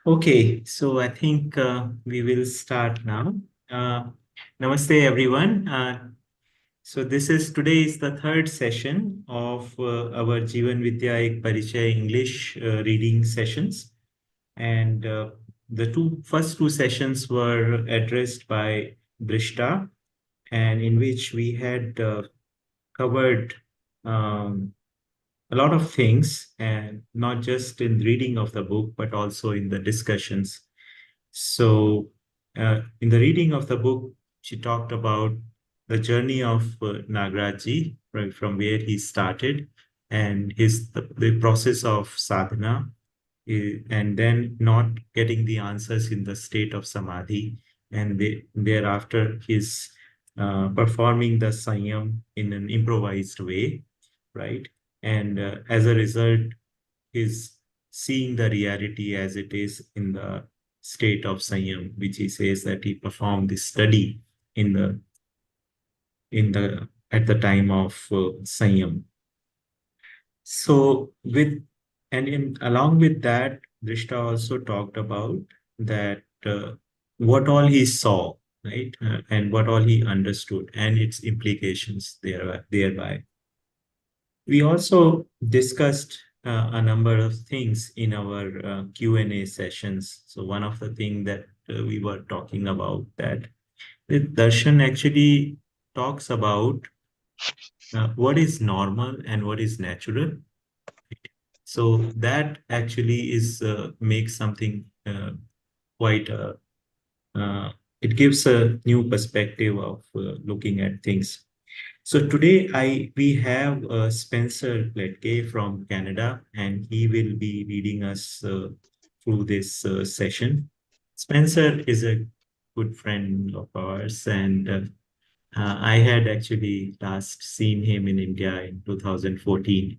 Okay, so I think we will start now. Uh, Namaste, everyone. So this is today is the third session of our Jeevan Vidya Ek Parichaya English reading sessions, and the first two sessions were addressed by Drishta, and in which we had covered um, a lot of things, and not just in reading of the book, but also in the discussions. So, in the reading of the book, she talked about the journey of Nagraj, right, from where he started, and the process of sadhana, and then not getting the answers in the state of samadhi, and thereafter his performing the sanyam in an improvised way, right? And as a result, is seeing the reality as it is in the state of Sanyam, which he says that he performed this study in the at the time of Sanyam. So and in along with that, Drishta also talked about that what all he saw, right, and what all he understood, and its implications thereby. We also discussed a number of things in our Q&A sessions. So one of the things that we were talking about that the darshan actually talks about what is normal and what is natural. So that actually is makes something quite it gives a new perspective of looking at things. So today we have Spencer Klettke from Canada, and he will be leading us through this session. Spencer is a good friend of ours, and I had actually last seen him in India in 2014,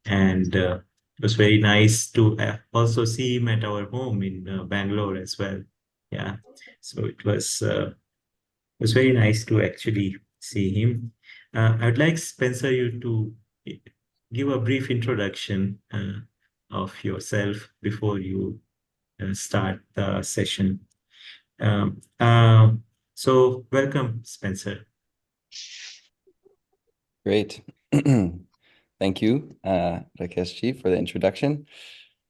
and it was very nice to also see him at our home in Bangalore as well. Yeah, so it was very nice to actually see him. I'd like Spencer you to give a brief introduction of yourself before you start the session. Um, uh, so welcome, Spencer. Great. Thank you, Rakeshji, for the introduction.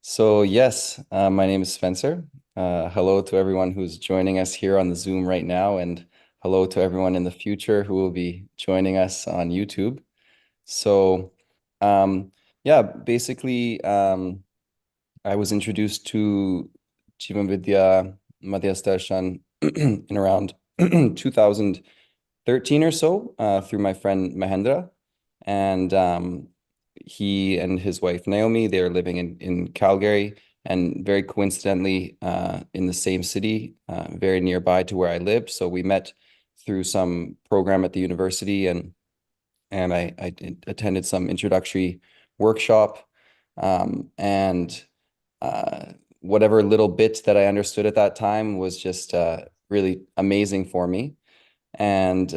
So yes, my name is Spencer. Hello to everyone who's joining us here on the Zoom right now, and hello to everyone in the future who will be joining us on YouTube. So yeah, basically, I was introduced to Jeevan Vidya Madyasth Darshan in around 2013 or so through my friend Mahendra. And he and his wife Naomi, they are living in Calgary, and very coincidentally in the same city, very nearby to where I lived. So we met through some program at the university, and I attended some introductory workshop. And whatever little bit that I understood at that time was just really amazing for me. And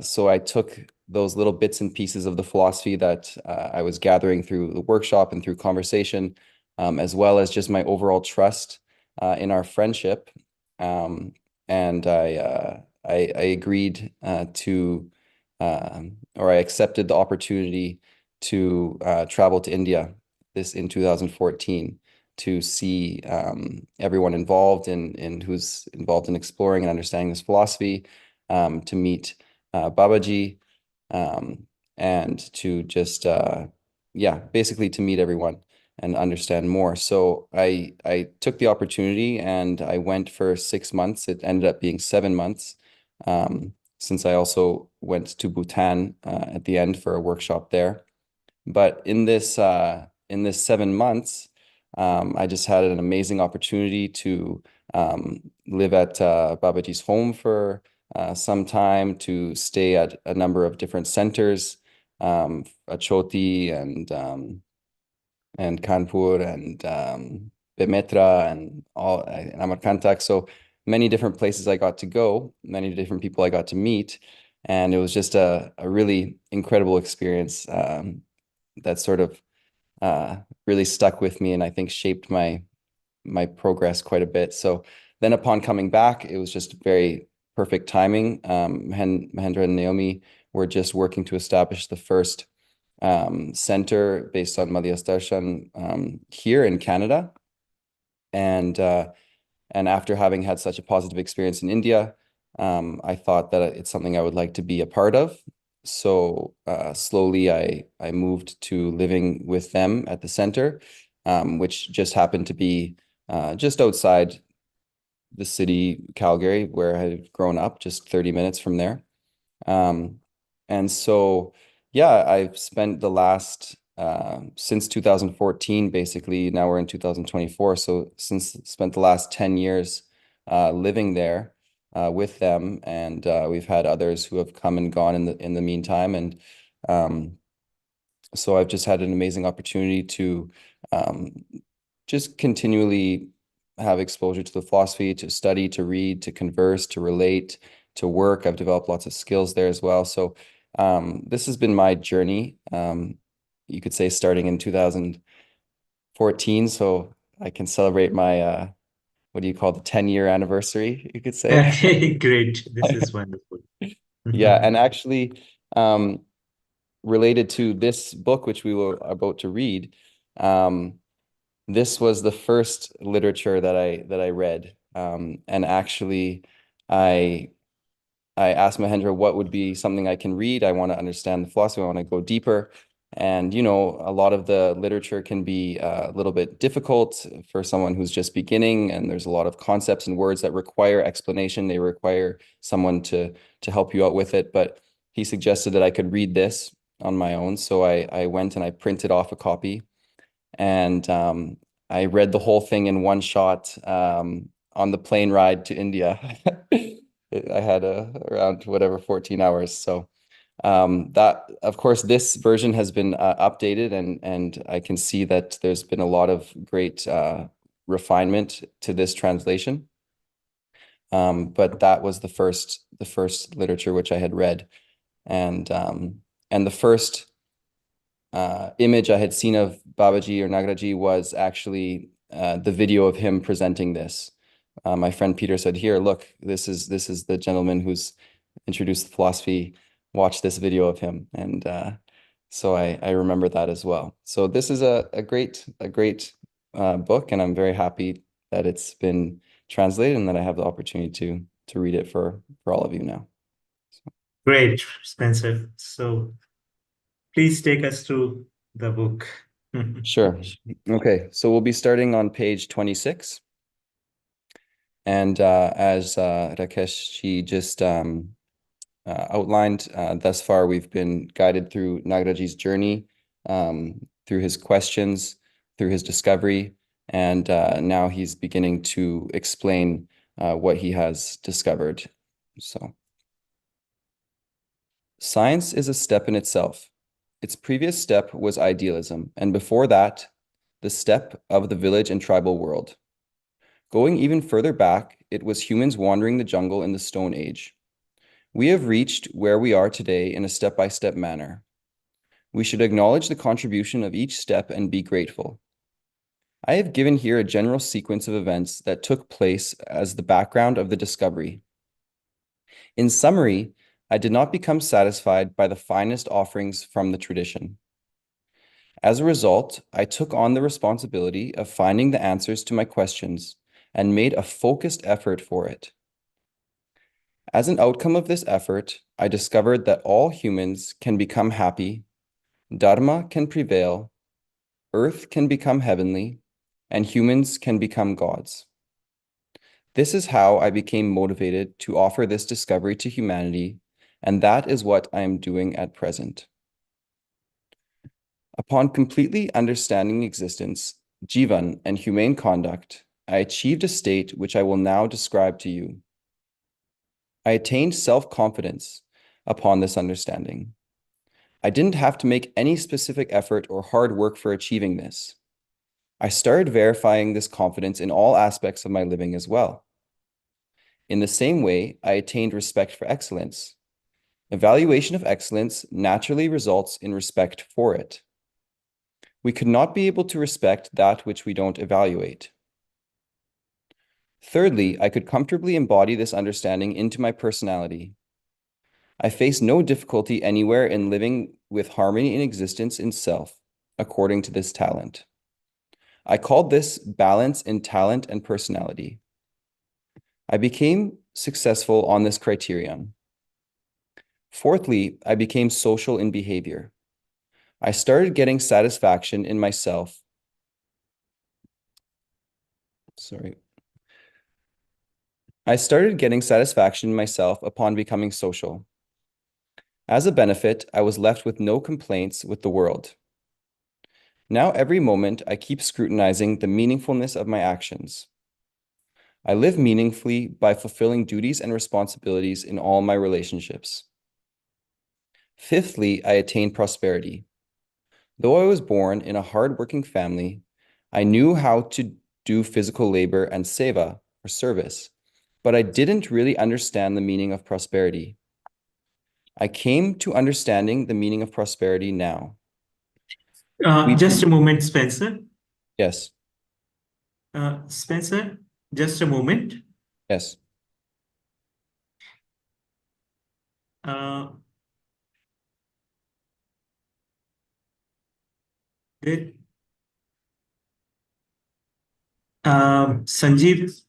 so I took those little bits and pieces of the philosophy that I was gathering through the workshop and through conversation, as well as just my overall trust in our friendship. And I agreed or I accepted the opportunity to travel to India this in 2014 to see everyone involved in who's involved in exploring and understanding this philosophy, to meet Babaji, and to just yeah, basically to meet everyone and understand more. So I took the opportunity and I went for 6 months. It ended up being 7 months, since I also went to Bhutan at the end for a workshop there. But in this 7 months, I just had an amazing opportunity to live at Babaji's home for some time, to stay at a number of different centers, Achoti and Kanpur and Bemetra and Amarkantak. So many different places I got to go, many different people I got to meet. And it was just a really incredible experience that sort of really stuck with me, and I think shaped my my progress quite a bit. So then upon coming back, it was just very perfect timing. Mahendra and Naomi were just working to establish the first center based on Madyasth Darshan here in Canada. And after having had such a positive experience in India, I thought that it's something I would like to be a part of. So slowly I moved to living with them at the center, which just happened to be just outside the city, Calgary, where I had grown up, just 30 minutes from there. And so, yeah, I've spent the last, since 2014, basically, now we're in 2024. So spent the last 10 years living there with them. And we've had others who have come and gone in the meantime. And so I've just had an amazing opportunity to just continually have exposure to the philosophy, to study, to read, to converse, to relate, to work. I've developed lots of skills there as well. So this has been my journey, you could say, starting in 2014. So I can celebrate my, what do you call the 10-year anniversary, you could say. Okay, great. This is wonderful. Yeah, and actually, related to this book, which we were about to read, this was the first literature that I read. And actually, I asked Mahendra what would be something I can read. I want to understand the philosophy. I want to go deeper. And, you know, a lot of the literature can be a little bit difficult for someone who's just beginning. And there's a lot of concepts and words that require explanation. They require someone to help you out with it. But he suggested that I could read this on my own. So I went and I printed off a copy. And I read the whole thing in one shot on the plane ride to India. I had around whatever 14 hours. So that, of course, this version has been updated, and I can see that there's been a lot of great refinement to this translation. But that was the first literature which I had read, and the first image I had seen of Babaji or Nagraj was actually the video of him presenting this. My friend Peter said, "Here, look, this is the gentleman who's introduced the philosophy. Watch this video of him." And so I remember that as well. So this is a great book, and I'm very happy that it's been translated and that I have the opportunity to read it for all of you now. Great, Spencer. So please take us through the book. Sure. Okay, so we'll be starting on page 26. And as Rakesh, she just outlined, thus far we've been guided through Nagraj's journey, through his questions, through his discovery, and now he's beginning to explain what he has discovered. So, science is a step in itself. Its previous step was idealism, and before that, the step of the village and tribal world. Going even further back, it was humans wandering the jungle in the Stone Age. We have reached where we are today in a step-by-step manner. We should acknowledge the contribution of each step and be grateful. I have given here a general sequence of events that took place as the background of the discovery. In summary, I did not become satisfied by the finest offerings from the tradition. As a result, I took on the responsibility of finding the answers to my questions and made a focused effort for it. As an outcome of this effort, I discovered that all humans can become happy, Dharma can prevail, earth can become heavenly, and humans can become gods. This is how I became motivated to offer this discovery to humanity, and that is what I am doing at present. Upon completely understanding existence, Jeevan, and humane conduct, I achieved a state which I will now describe to you. I attained self-confidence upon this understanding. I didn't have to make any specific effort or hard work for achieving this. I started verifying this confidence in all aspects of my living as well. In the same way, I attained respect for excellence. Evaluation of excellence naturally results in respect for it. We could not be able to respect that which we don't evaluate. Thirdly, I could comfortably embody this understanding into my personality. I face no difficulty anywhere in living with harmony in existence in self, according to this talent. I called this balance in talent and personality. I became successful on this criterion. Fourthly, I became social in behavior. I started getting satisfaction in myself. I started getting satisfaction in myself upon becoming social. As a benefit, I was left with no complaints with the world. Now, every moment, I keep scrutinizing the meaningfulness of my actions. I live meaningfully by fulfilling duties and responsibilities in all my relationships. Fifthly, I attained prosperity. Though I was born in a hard-working family, I knew how to do physical labor and seva, or service, but I didn't really understand the meaning of prosperity. I came to understanding the meaning of prosperity now. Just a moment, Spencer. Yes. Spencer, just a moment. Yes. Uh, did, Sanjeev,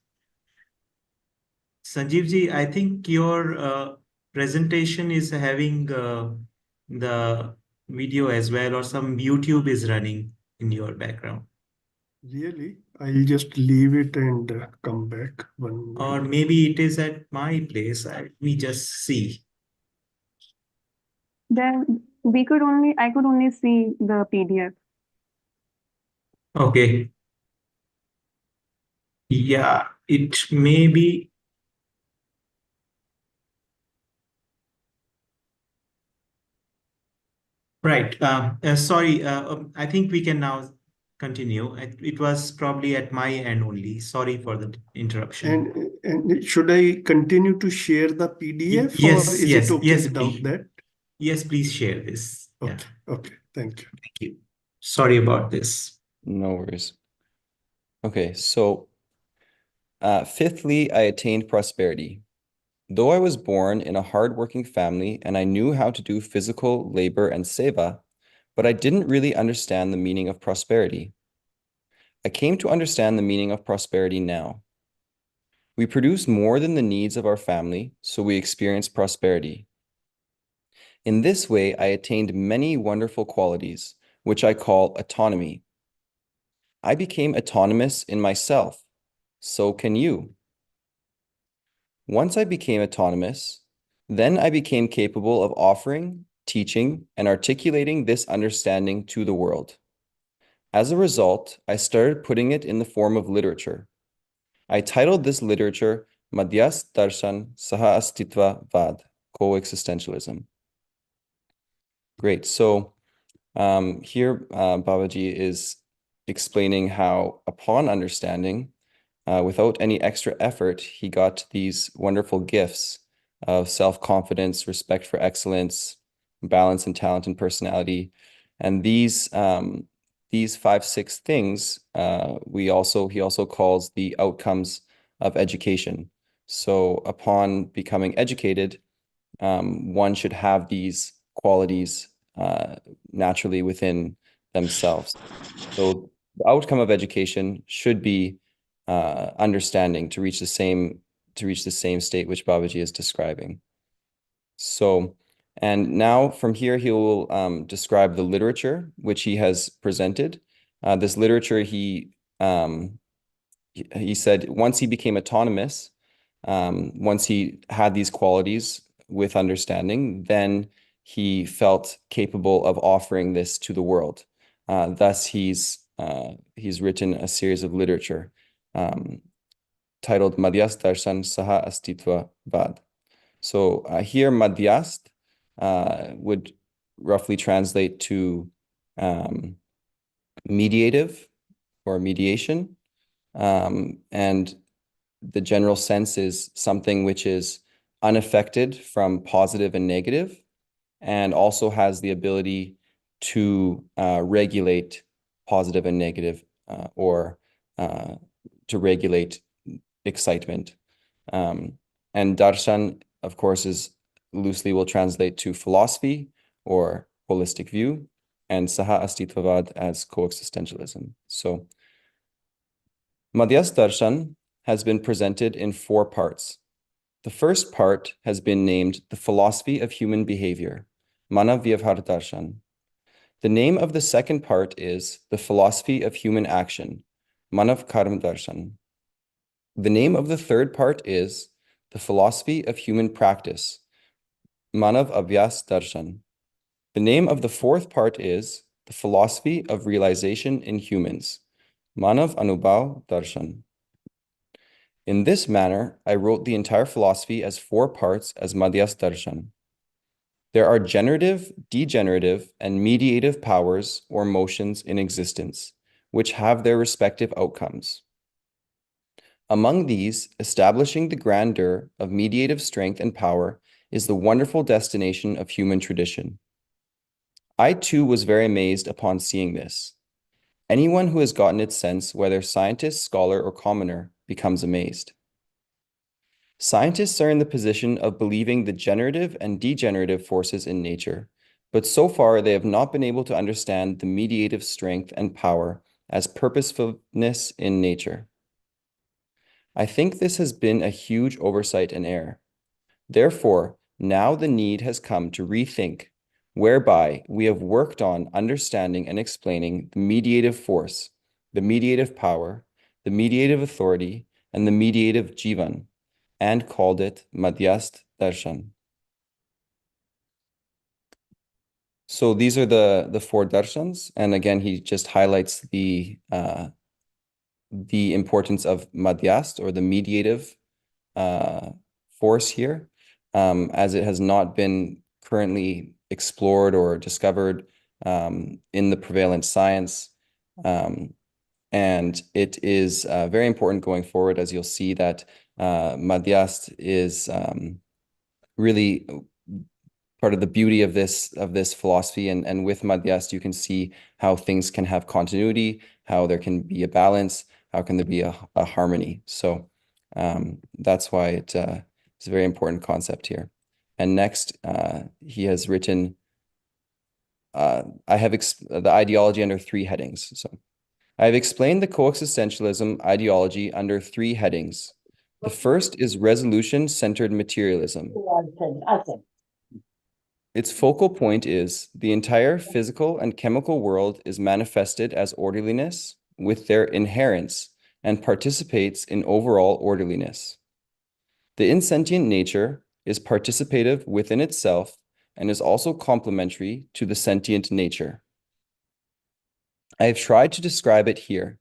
ji, I think your presentation is having the video as well, or some YouTube is running in your background. Really? I'll just leave it and come back one Or minute. maybe it is at my place. Let me just see. Then I could only see the PDF. Okay. Yeah, it may be. Right. Sorry. I think we can now continue. It was probably at my end only. Sorry for the interruption. And should I continue to share the PDF or Yes, is it yes, okay yes, without please. that? Yes, please share this. Yeah, Okay, okay, thank you. thank you. Sorry about this. No worries. Okay, so fifthly, I attained prosperity. Though I was born in a hardworking family and I knew how to do physical labor and seva, but I didn't really understand the meaning of prosperity. I came to understand the meaning of prosperity now. We produce more than the needs of our family, so we experience prosperity. In this way, I attained many wonderful qualities, which I call autonomy. I became autonomous in myself. So can you. Once I became autonomous, then I became capable of offering, teaching, and articulating this understanding to the world. As a result, I started putting it in the form of literature. I titled this literature Madyasth Darshan Saha Astitva Vad, Coexistentialism. Great. So here Babaji is explaining how upon understanding, without any extra effort, he got these wonderful gifts of self-confidence, respect for excellence, balance and talent and personality. And these 5-6 things, he also calls the outcomes of education. So upon becoming educated, one should have these qualities naturally within themselves. So the outcome of education should be understanding to reach the same state which Babaji is describing. So, and now from here he will describe the literature which he has presented. This literature he said once he became autonomous, once he had these qualities with understanding, then he felt capable of offering this to the world. Thus, he's written a series of literature titled Madyasth Darshan Saha Astitva Vad. So here, Madyasth would roughly translate to mediative or mediation. And the general sense is something which is unaffected from positive and negative, and also has the ability to regulate positive and negative, or to regulate excitement. And darshan, of course, is loosely will translate to philosophy or holistic view, and saha astitvavad as coexistentialism. So Madyasth Darshan has been presented in 4 parts. The first part has been named The Philosophy of Human Behavior, Manav Vyavhar Darshan. The name of the second part is The Philosophy of Human Action, Manav Karma Darshan. The name of the third part is The Philosophy of Human Practice, Manav Abhyas Darshan. The name of the fourth part is The Philosophy of Realization in Humans, Manav Anubhav Darshan. In this manner, I wrote the entire philosophy as 4 parts as Madyasth Darshan. There are generative, degenerative, and mediative powers or motions in existence, which have their respective outcomes. Among these, establishing the grandeur of mediative strength and power is the wonderful destination of human tradition. I too was very amazed upon seeing this. Anyone who has gotten its sense, whether scientist, scholar, or commoner, becomes amazed. Scientists are in the position of believing the generative and degenerative forces in nature, but so far they have not been able to understand the mediative strength and power as purposefulness in nature. I think this has been a huge oversight and error. Therefore, now the need has come to rethink, whereby we have worked on understanding and explaining the mediative force, the mediative power, the mediative authority, and the mediative Jeevan, and called it Madyasth Darshan. So these are the 4 darshans, and again, he just highlights the importance of Madyasth, or the mediative force here, as it has not been currently explored or discovered in the prevalent science. And it is very important going forward, as you'll see that Madyasth is really part of the beauty of this philosophy. And with Madyasth, you can see how things can have continuity, how there can be a balance, how can there be a harmony. So that's why it's a very important concept here. And next, he has written, I have the ideology under 3 headings. So I have explained the coexistentialism ideology under 3 headings. The first is resolution-centered materialism. Its focal point is the entire physical and chemical world is manifested as orderliness with their inherence and participates in overall orderliness. The insentient nature is participative within itself and is also complementary to the sentient nature. I have tried to describe it here.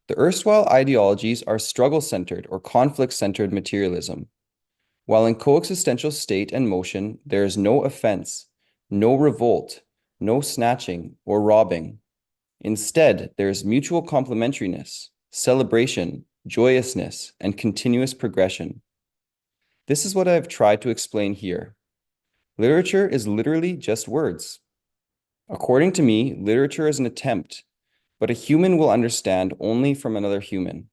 The erstwhile ideologies are struggle-centered or conflict-centered materialism. While in coexistential state and motion, there is no offense, no revolt, no snatching or robbing. Instead, there is mutual complementariness, celebration, joyousness, and continuous progression. This is what I have tried to explain here. Literature is literally just words. According to me, literature is an attempt, but a human will understand only from another human.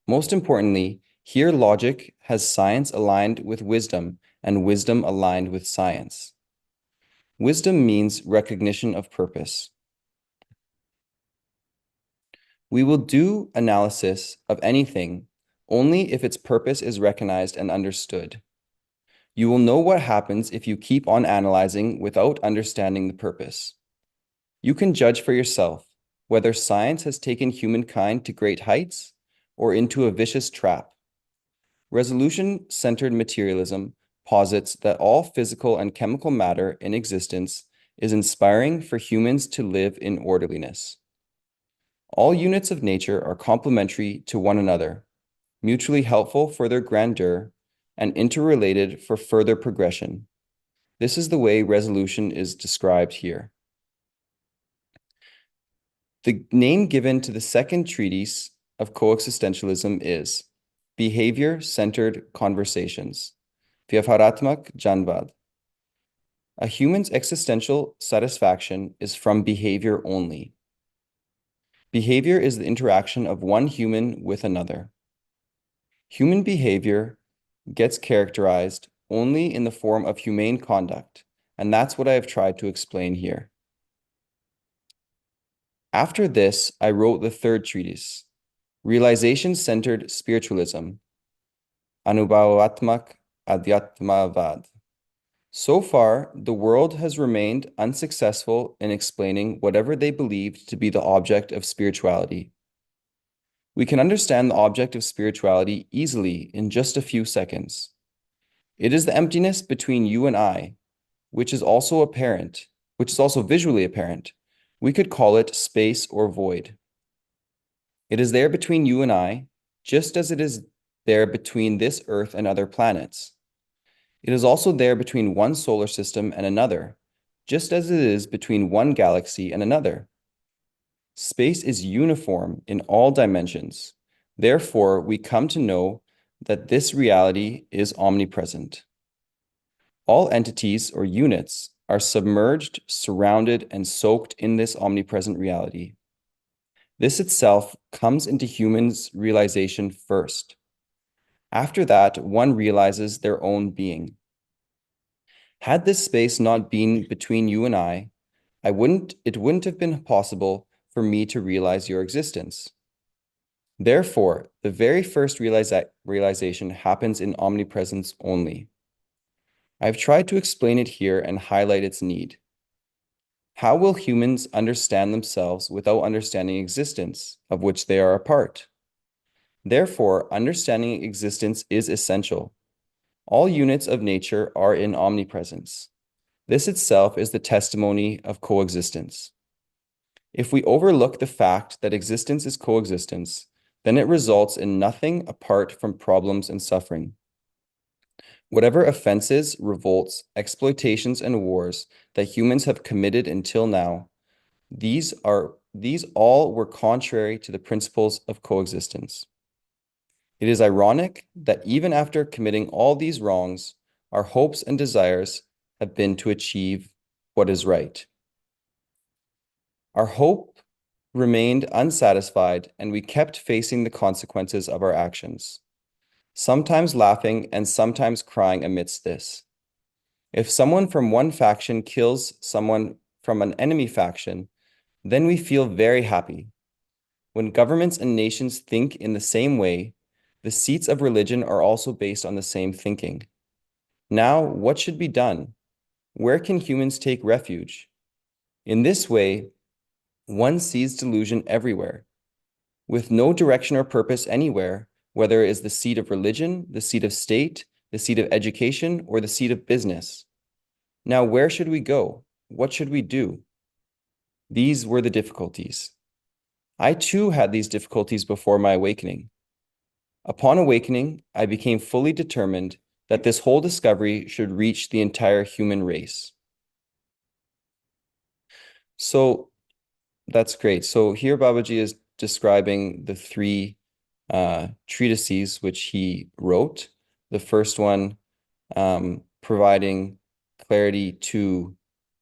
Most importantly, here logic has science aligned with wisdom and wisdom aligned with science. Wisdom means recognition of purpose. We will do analysis of anything only if its purpose is recognized and understood. You will know what happens if you keep on analyzing without understanding the purpose. You can judge for yourself whether science has taken humankind to great heights or into a vicious trap. Resolution-centered materialism posits that all physical and chemical matter in existence is inspiring for humans to live in orderliness. All units of nature are complementary to one another, mutually helpful for their grandeur, and interrelated for further progression. This is the way resolution is described here. The name given to the second treatise of coexistentialism is Behavior-Centered Conversations, Vyavharatmak Janvad. A human's existential satisfaction is from behavior only. Behavior is the interaction of one human with another. Human behavior gets characterized only in the form of humane conduct, and that's what I have tried to explain here. After this, I wrote the third treatise, Realization-Centered Spiritualism, Anubhavaatmak Adhyatmavad. So far, the world has remained unsuccessful in explaining whatever they believed to be the object of spirituality. We can understand the object of spirituality easily in just a few seconds. It is the emptiness between you and I, which is also visually apparent. We could call it space or void. It is there between you and I, just as it is there between this Earth and other planets. It is also there between one solar system and another, just as it is between one galaxy and another. Space is uniform in all dimensions. Therefore, we come to know that this reality is omnipresent. All entities or units are submerged, surrounded, and soaked in this omnipresent reality. This itself comes into humans' realization first. After that, one realizes their own being. Had this space not been between you and it wouldn't have been possible for me to realize your existence. Therefore, the very first realization happens in omnipresence only. I've tried to explain it here and highlight its need. How will humans understand themselves without understanding existence, of which they are a part? Therefore, understanding existence is essential. All units of nature are in omnipresence. This itself is the testimony of coexistence. If we overlook the fact that existence is coexistence, then it results in nothing apart from problems and suffering. Whatever offenses, revolts, exploitations, and wars that humans have committed until now, these all were contrary to the principles of coexistence. It is ironic that even after committing all these wrongs, our hopes and desires have been to achieve what is right. Our hope remained unsatisfied, and we kept facing the consequences of our actions, sometimes laughing and sometimes crying amidst this. If someone from one faction kills someone from an enemy faction, then we feel very happy. When governments and nations think in the same way, the seats of religion are also based on the same thinking. Now, what should be done? Where can humans take refuge? In this way, one sees delusion everywhere, with no direction or purpose anywhere, whether it is the seat of religion, the seat of state, the seat of education, or the seat of business. Now, where should we go? What should we do? These were the difficulties. I too had these difficulties before my awakening. Upon awakening, I became fully determined that this whole discovery should reach the entire human race. So that's great. So here Babaji is describing the three treatises which he wrote. The first one providing clarity to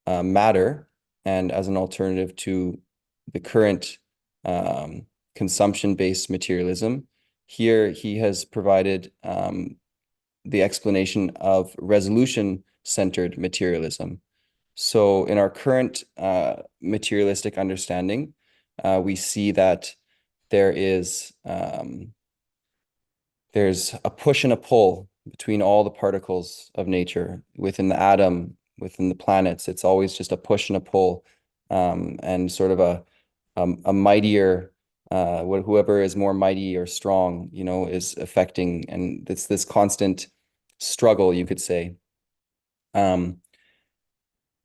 matter and as an alternative to the current consumption-based materialism. Here he has provided the explanation of resolution-centered materialism. So in our current materialistic understanding, we see that there's a push and a pull between all the particles of nature within the atom, within the planets. It's always just a push and a pull, and sort of a mightier, whoever is more mighty or strong, is affecting, and it's this constant struggle, you could say.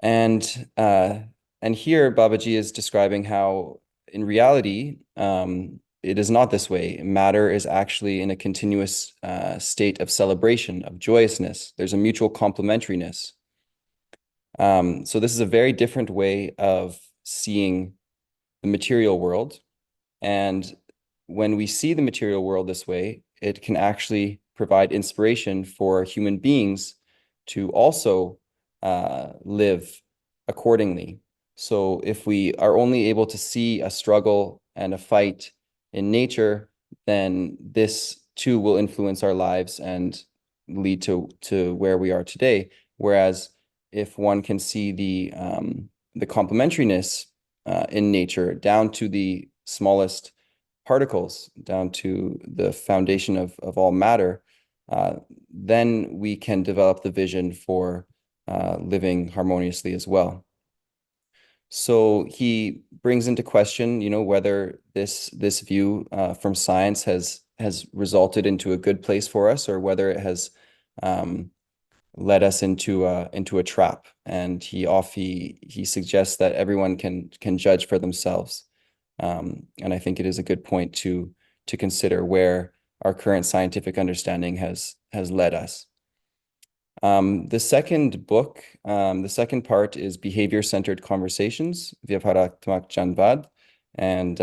And here Babaji is describing how in reality, it is not this way. Matter is actually in a continuous state of celebration, of joyousness. There's a mutual complementariness. So this is a very different way of seeing the material world. And when we see the material world this way, it can actually provide inspiration for human beings to also live accordingly. So if we are only able to see a struggle and a fight in nature, then this too will influence our lives and lead to where we are today. Whereas if one can see the complementariness in nature down to the smallest particles, down to the foundation of all matter, then we can develop the vision for living harmoniously as well. So he brings into question, whether this view from science has resulted into a good place for us, or whether it has led us into a trap. And he suggests that everyone can judge for themselves. And I think it is a good point to consider where our current scientific understanding has led us. The second book, the second part is Behavior-Centered Conversations, Vyavaharatmak Janvad. And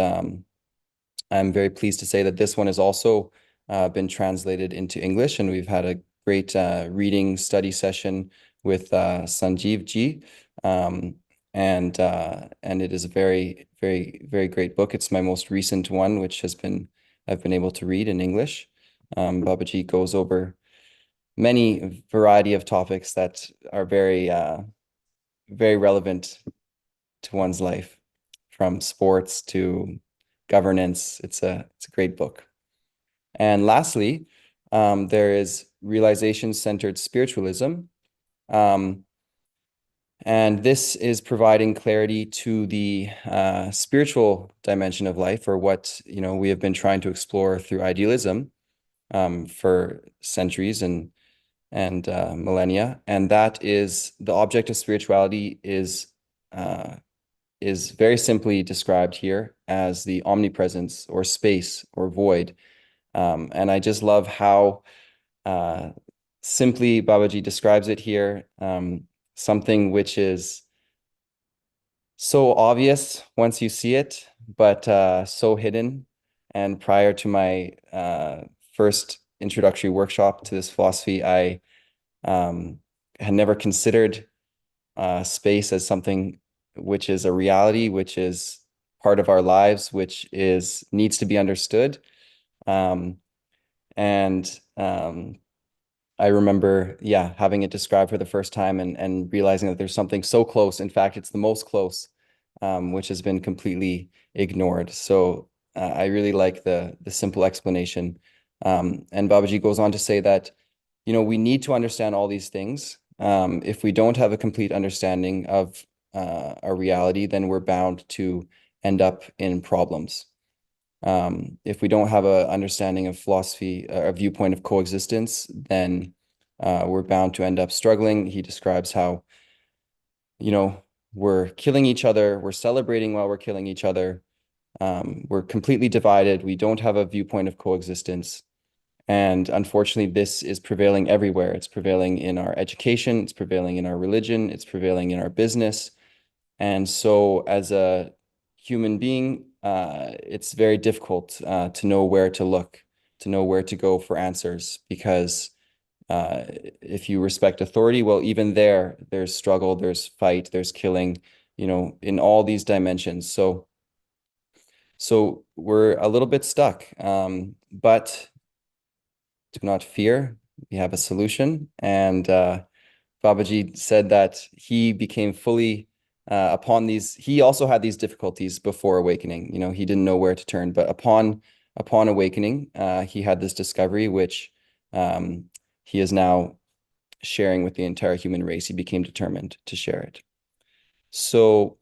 I'm very pleased to say that this one has also been translated into English, and we've had a great reading study session with Sanjeev ji. And it is a very, very, very great book. It's my most recent one, which I've been able to read in English. Babaji goes over many variety of topics that are very, very relevant to one's life, from sports to governance. It's a great book. And lastly, there is Realization-Centered Spiritualism. And this is providing clarity to the spiritual dimension of life, or what we have been trying to explore through idealism for centuries and millennia. And that is, the object of spirituality is very simply described here as the omnipresence, or space, or void. And I just love how simply Babaji describes it here. Something which is so obvious once you see it, but so hidden. And prior to my first introductory workshop to this philosophy, I had never considered space as something which is a reality, which is part of our lives, which needs to be understood. I remember, having it described for the first time and realizing that there's something so close. In fact, it's the most close, which has been completely ignored. So I really like the simple explanation. And Babaji goes on to say that, we need to understand all these things. If we don't have a complete understanding of our reality, then we're bound to end up in problems. If we don't have an understanding of philosophy, a viewpoint of coexistence, then we're bound to end up struggling. He describes how, we're killing each other, we're celebrating while we're killing each other. We're completely divided. We don't have a viewpoint of coexistence. And unfortunately, this is prevailing everywhere. It's prevailing in our education, it's prevailing in our religion, it's prevailing in our business. And so as a human being, it's very difficult to know where to look, to know where to go for answers, because if you respect authority, well, even there's struggle, there's fight, there's killing, in all these dimensions. So we're a little bit stuck, but do not fear. We have a solution. And Babaji said that he became fully he also had these difficulties before awakening. He didn't know where to turn, but upon awakening, he had this discovery, which he is now sharing with the entire human race. He became determined to share it. So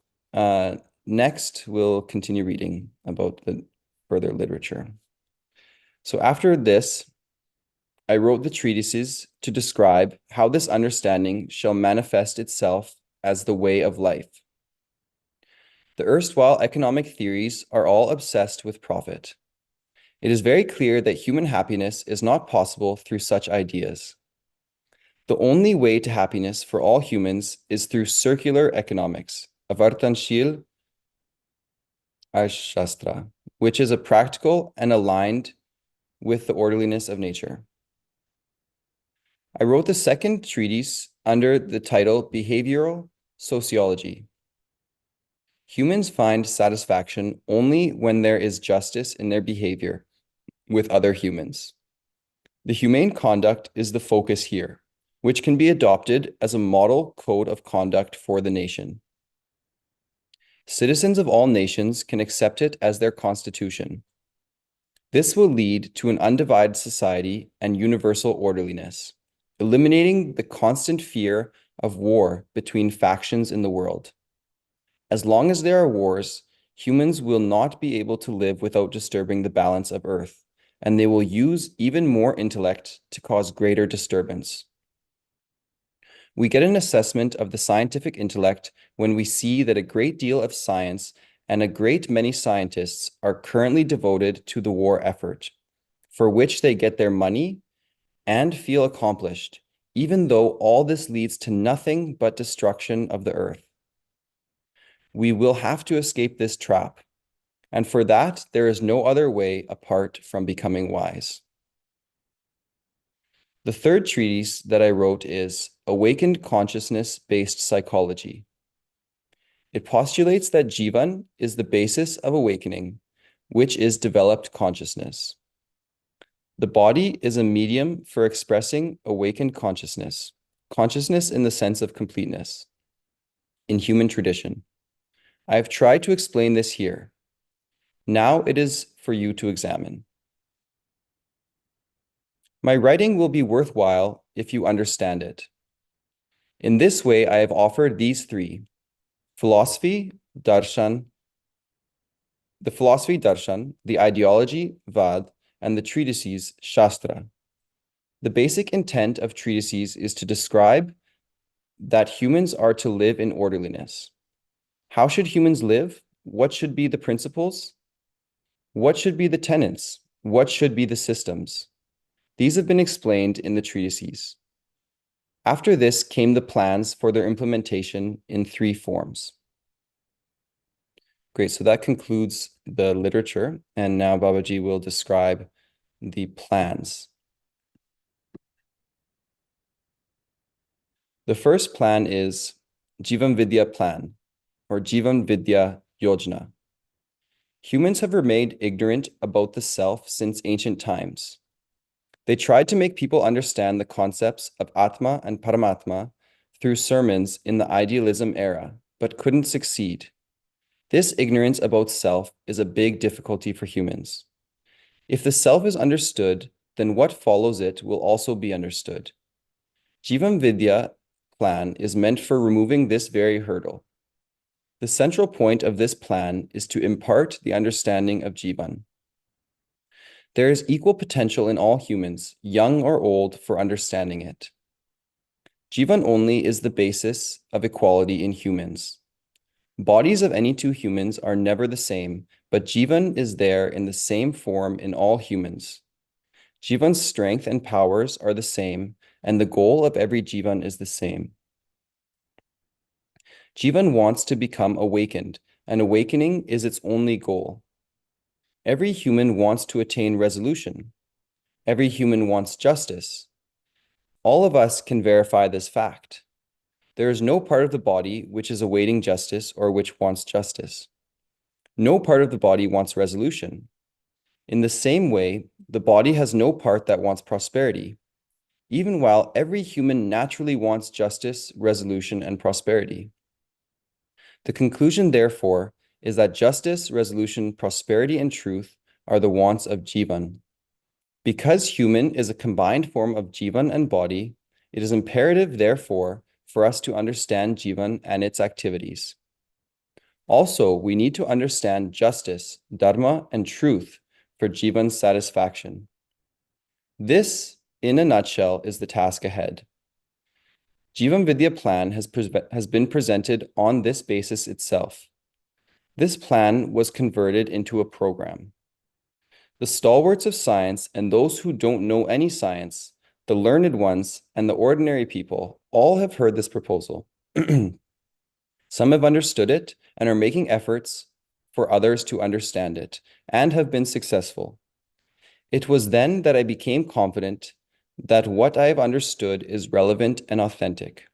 next, we'll continue reading about the further literature. So after this, I wrote the treatises to describe how this understanding shall manifest itself as the way of life. The erstwhile economic theories are all obsessed with profit. It is very clear that human happiness is not possible through such ideas. The only way to happiness for all humans is through circular economics, avartanshil arthashastra, which is a practical and aligned with the orderliness of nature. I wrote the second treatise under the title Behavioral Sociology. Humans find satisfaction only when there is justice in their behavior with other humans. The humane conduct is the focus here, which can be adopted as a model code of conduct for the nation. Citizens of all nations can accept it as their constitution. This will lead to an undivided society and universal orderliness, eliminating the constant fear of war between factions in the world. As long as there are wars, humans will not be able to live without disturbing the balance of Earth, and they will use even more intellect to cause greater disturbance. We get an assessment of the scientific intellect when we see that a great deal of science and a great many scientists are currently devoted to the war effort, for which they get their money and feel accomplished, even though all this leads to nothing but destruction of the Earth. We will have to escape this trap, and for that there is no other way apart from becoming wise. The third treatise that I wrote is Awakened Consciousness-Based Psychology. It postulates that Jeevan is the basis of awakening, which is developed consciousness. The body is a medium for expressing awakened consciousness, consciousness in the sense of completeness, in human tradition. I have tried to explain this here. Now it is for you to examine. My writing will be worthwhile if you understand it. In this way, I have offered these three: philosophy, darshan, the ideology, vad, and the treatises, shastra. The basic intent of treatises is to describe that humans are to live in orderliness. How should humans live? What should be the principles? What should be the tenets? What should be the systems? These have been explained in the treatises. After this came the plans for their implementation in three forms. Great, so that concludes the literature, and now Babaji will describe the plans. The first plan is Jeevan Vidya Plan, or Jeevan Vidya Yojana. Humans have remained ignorant about the self since ancient times. They tried to make people understand the concepts of Atma and Paramatma through sermons in the idealism era, but couldn't succeed. This ignorance about self is a big difficulty for humans. If the self is understood, then what follows it will also be understood. Jeevan Vidya plan is meant for removing this very hurdle. The central point of this plan is to impart the understanding of Jeevan. There is equal potential in all humans, young or old, for understanding it. Jeevan only is the basis of equality in humans. Bodies of any two humans are never the same, but Jeevan is there in the same form in all humans. Jeevan's strength and powers are the same, and the goal of every Jeevan is the same. Jeevan wants to become awakened, and awakening is its only goal. Every human wants to attain resolution. Every human wants justice. All of us can verify this fact. There is no part of the body which is awaiting justice or which wants justice. No part of the body wants resolution. In the same way, the body has no part that wants prosperity, even while every human naturally wants justice, resolution, and prosperity. The conclusion, therefore, is that justice, resolution, prosperity, and truth are the wants of Jeevan. Because human is a combined form of Jeevan and body, it is imperative, therefore, for us to understand Jeevan and its activities. Also, we need to understand justice, dharma, and truth for Jeevan's satisfaction. This, in a nutshell, is the task ahead. Jeevan Vidya plan has been presented on this basis itself. This plan was converted into a program. The stalwarts of science and those who don't know any science, the learned ones and the ordinary people, all have heard this proposal. Some have understood it and are making efforts for others to understand it and have been successful. It was then that I became confident that what I have understood is relevant and authentic,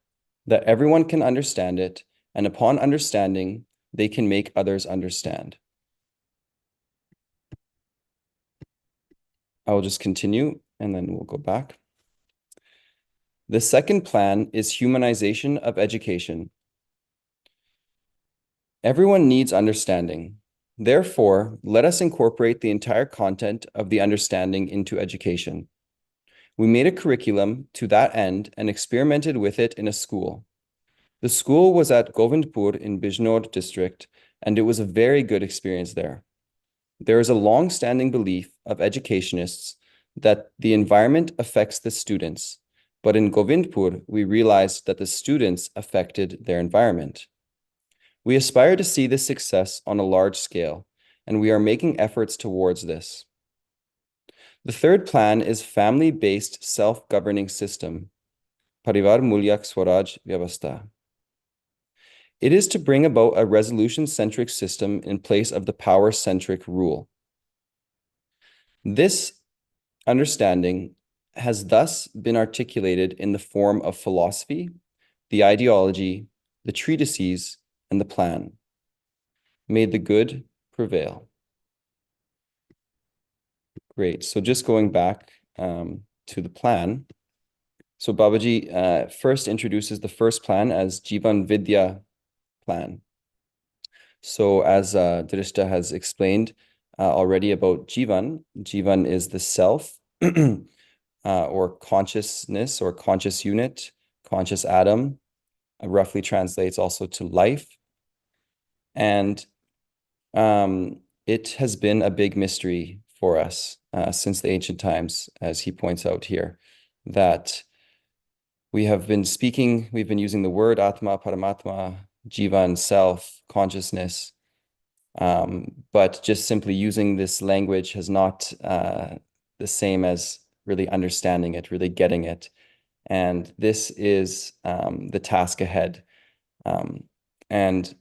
that everyone can understand it, and upon understanding, they can make others understand. I will just continue. and then we'll go back. The second plan is humanization of education. Everyone needs understanding. Therefore, let us incorporate the entire content of the understanding into education. We made a curriculum to that end and experimented with it in a school. The school was at Govindpur in Bijnor district, and it was a very good experience there. There is a long-standing belief of educationists that the environment affects the students, but in Govindpur, we realized that the students affected their environment. We aspire to see this success on a large scale, and we are making efforts towards this. The third plan is family-based self-governing system, Parivar Mulyak Swaraj Vyavastha. It is to bring about a resolution-centric system in place of the power-centric rule. This understanding has thus been articulated in the form of philosophy, the ideology, the treatises, and the plan. May the good prevail. Great. So just going back to the plan. So Babaji first introduces the first plan as Jeevan Vidya plan. So as Drishta has explained already about Jeevan, Jeevan is the self or consciousness or conscious unit, conscious atom, roughly translates also to life. And it has been a big mystery for us since the ancient times, as he points out here, that we've been using the word Atma, Paramatma, Jivan, self, consciousness, but just simply using this language has not the same as really understanding it, really getting it. And this is the task ahead. And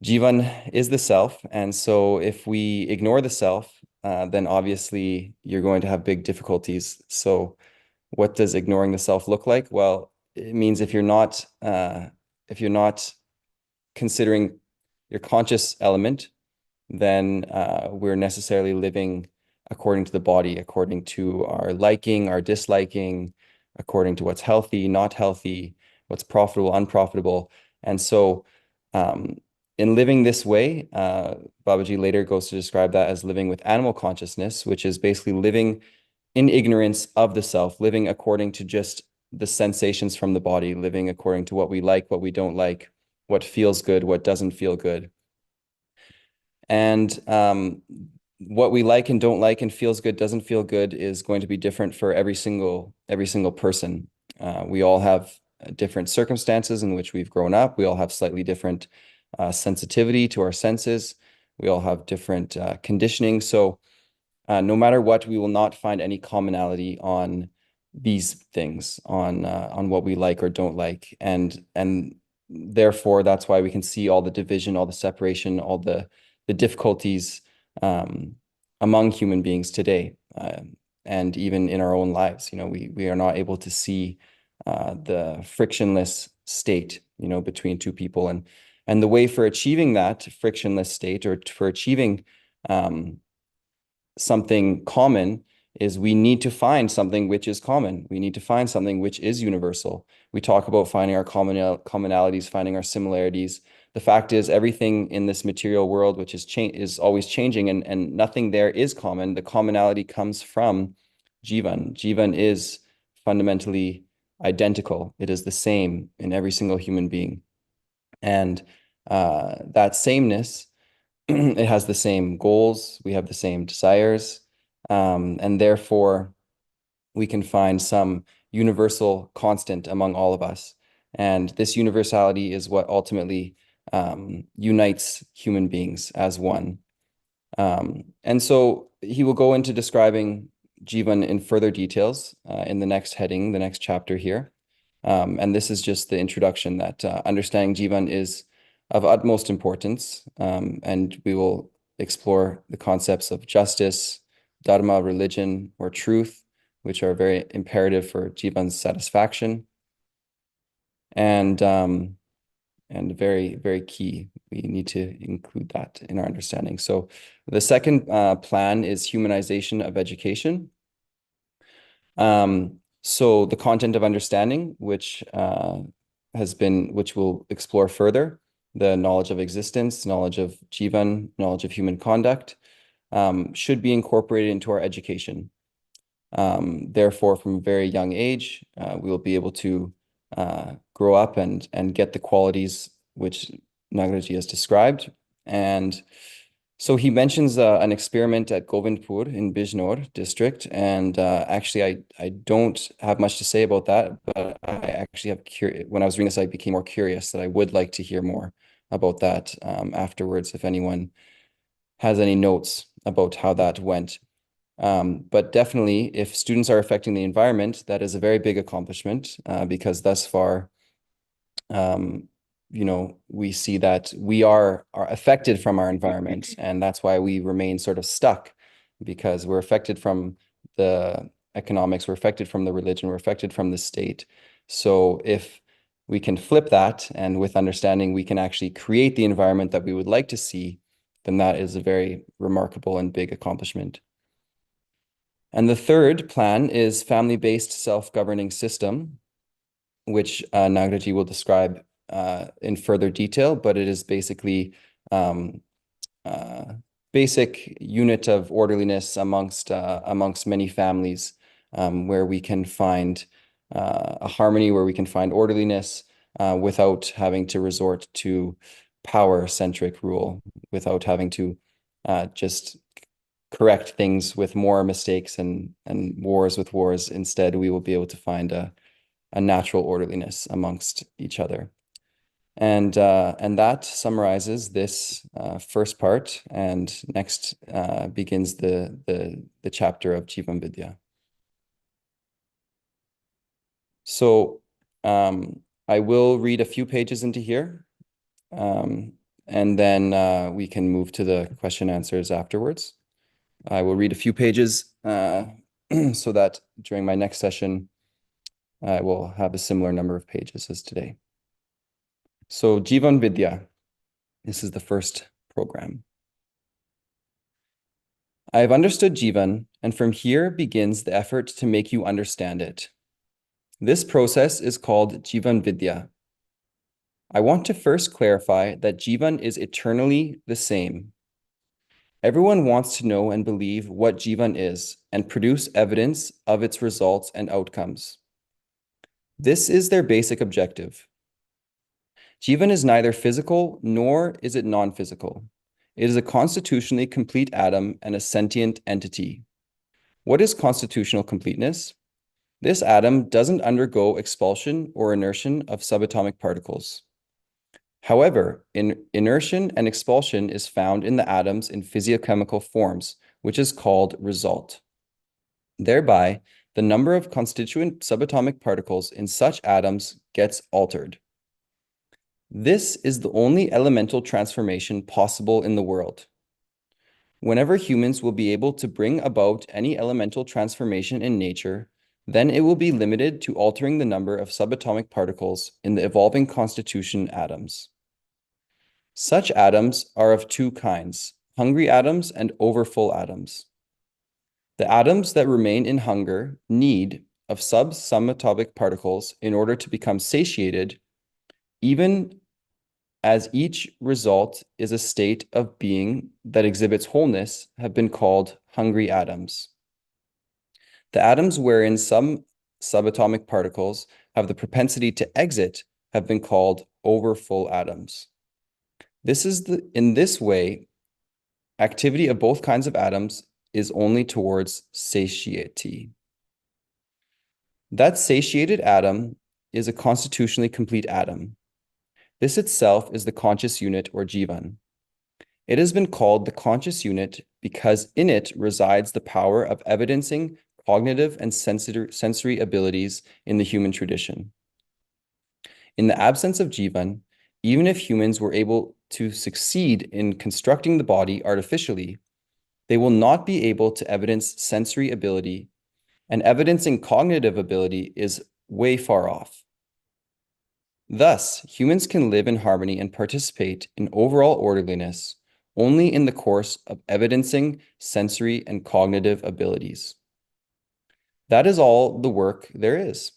Jivan is the self. And so if we ignore the self, then obviously you're going to have big difficulties. So what does ignoring the self look like? Well, it means if you're not considering your conscious element, then we're necessarily living according to the body, according to our liking, our disliking, according to what's healthy, not healthy, what's profitable, unprofitable. And so in living this way, Babaji later goes to describe that as living with animal consciousness, which is basically living in ignorance of the self, living according to just the sensations from the body, living according to what we like, what we don't like, what feels good, what doesn't feel good. And what we like and don't like and feels good, doesn't feel good is going to be different for every single person. We all have different circumstances in which we've grown up. We all have slightly different sensitivity to our senses. We all have different conditioning. So no matter what, we will not find any commonality on these things, on what we like or don't like. And therefore, that's why we can see all the division, all the separation, all the difficulties among human beings today. And even in our own lives, we are not able to see the frictionless state, between two people. And the way for achieving that frictionless state, or for achieving something common, is we need to find something which is common. We need to find something which is universal. We talk about finding our commonalities, finding our similarities. The fact is, everything in this material world, which is always changing, and nothing there is common. The commonality comes from Jivan. Jivan is fundamentally identical. It is the same in every single human being. And that sameness, it has the same goals, we have the same desires, and therefore we can find some universal constant among all of us. And this universality is what ultimately unites human beings as one. And so he will go into describing Jivan in further details in the next heading, the next chapter here. And this is just the introduction that understanding Jivan is of utmost importance, and we will explore the concepts of justice, dharma, religion, or truth, which are very imperative for Jivan's satisfaction, and very, very key. We need to include that in our understanding. So the second plan is humanization of education. So the content of understanding, which we'll explore further, the knowledge of existence, knowledge of Jeevan, knowledge of human conduct, should be incorporated into our education. Therefore, from a very young age, we will be able to grow up and get the qualities which Nagraj has described. And so he mentions an experiment at Govindpur in Bijnor district. And actually, I don't have much to say about that, but I actually when I was reading this, I became more curious that I would like to hear more about that afterwards, if anyone has any notes about how that went. But definitely, if students are affecting the environment, that is a very big accomplishment because thus far, we see that we are affected from our environment, and that's why we remain sort of stuck, because we're affected from the economics, we're affected from the religion, we're affected from the state. So if we can flip that, and with understanding, we can actually create the environment that we would like to see, then that is a very remarkable and big accomplishment. And the third plan is family-based self-governing system, which Nagraj will describe in further detail, but it is basically basic unit of orderliness amongst many families, where we can find a harmony, where we can find orderliness without having to resort to power-centric rule, without having to just correct things with more mistakes and wars with wars. Instead, we will be able to find a natural orderliness amongst each other. And that summarizes this first part, and next begins the chapter of Jeevan Vidya. So I will read a few pages into here, and then we can move to the question answers afterwards. I will read a few pages so that during my next session, I will have a similar number of pages as today. So Jeevan Vidya, this is the first program. I have understood Jeevan, and from here begins the effort to make you understand it. This process is called Jeevan Vidya. I want to first clarify that Jeevan is eternally the same. Everyone wants to know and believe what Jeevan is and produce evidence of its results and outcomes. This is their basic objective. Jeevan is neither physical nor is it non-physical. It is a constitutionally complete atom and a sentient entity. What is constitutional completeness? This atom doesn't undergo expulsion or inertion of subatomic particles. However, inertion and expulsion is found in the atoms in physiochemical forms, which is called result. Thereby, the number of constituent subatomic particles in such atoms gets altered. This is the only elemental transformation possible in the world. Whenever humans will be able to bring about any elemental transformation in nature, then it will be limited to altering the number of subatomic particles in the evolving constitution atoms. Such atoms are of two kinds, hungry atoms and overfull atoms. The atoms that remain in hunger need of subatomic particles in order to become satiated, even as each result is a state of being that exhibits wholeness, have been called hungry atoms. The atoms wherein some subatomic particles have the propensity to exit have been called overfull atoms. In this way, activity of both kinds of atoms is only towards satiety. That satiated atom is a constitutionally complete atom. This itself is the conscious unit or Jeevan. It has been called the conscious unit because in it resides the power of evidencing cognitive and sensory abilities in the human tradition. In the absence of Jeevan, even if humans were able to succeed in constructing the body artificially, they will not be able to evidence sensory ability, and evidencing cognitive ability is way far off. Thus, humans can live in harmony and participate in overall orderliness only in the course of evidencing sensory and cognitive abilities. That is all the work there is.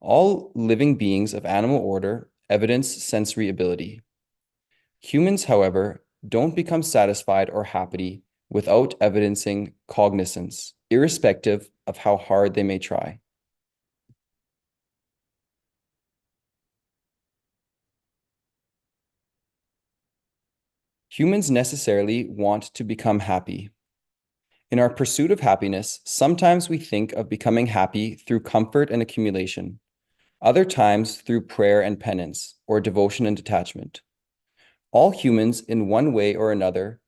All living beings of animal order evidence sensory ability. Humans, however, don't become satisfied or happy without evidencing cognizance, irrespective of how hard they may try. Humans necessarily want to become happy. In our pursuit of happiness, sometimes we think of becoming happy through comfort and accumulation, other times through prayer and penance, or devotion and detachment. All humans, in one way or another,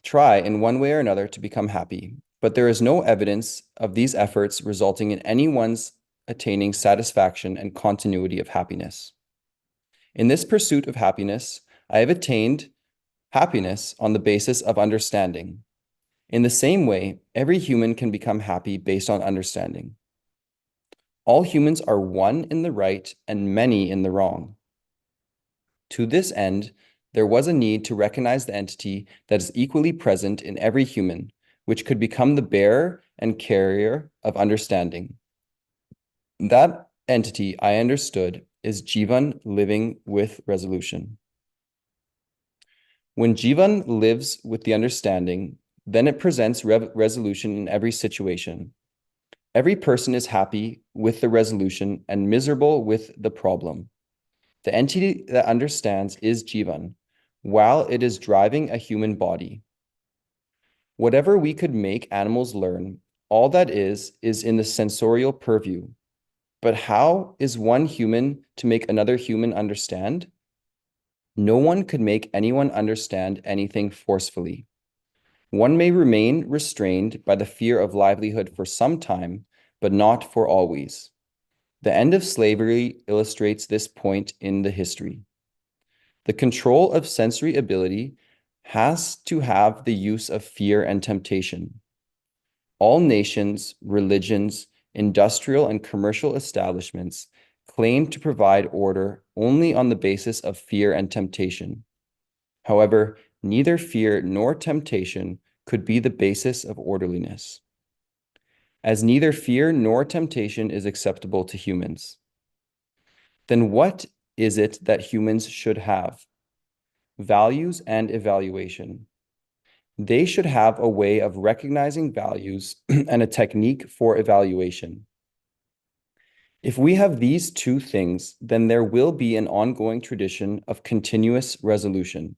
try in one way or another to become happy, but there is no evidence of these efforts resulting in anyone's attaining satisfaction and continuity of happiness. In this pursuit of happiness, I have attained happiness on the basis of understanding. In the same way, every human can become happy based on understanding. All humans are one in the right and many in the wrong. To this end, there was a need to recognize the entity that is equally present in every human, which could become the bearer and carrier of understanding. That entity, I understood, is Jeevan living with resolution. When Jeevan lives with the understanding, then it presents resolution in every situation. Every person is happy with the resolution and miserable with the problem. The entity that understands is Jeevan, while it is driving a human body. Whatever we could make animals learn, all that is in the sensorial purview. But how is one human to make another human understand? No one could make anyone understand anything forcefully. One may remain restrained by the fear of livelihood for some time, but not for always. The end of slavery illustrates this point in the history. The control of sensory ability has to have the use of fear and temptation. All nations, religions, industrial and commercial establishments claim to provide order only on the basis of fear and temptation. However, neither fear nor temptation could be the basis of orderliness, as neither fear nor temptation is acceptable to humans. Then what is it that humans should have? Values and evaluation. They should have a way of recognizing values and a technique for evaluation. If we have these two things, then there will be an ongoing tradition of continuous resolution.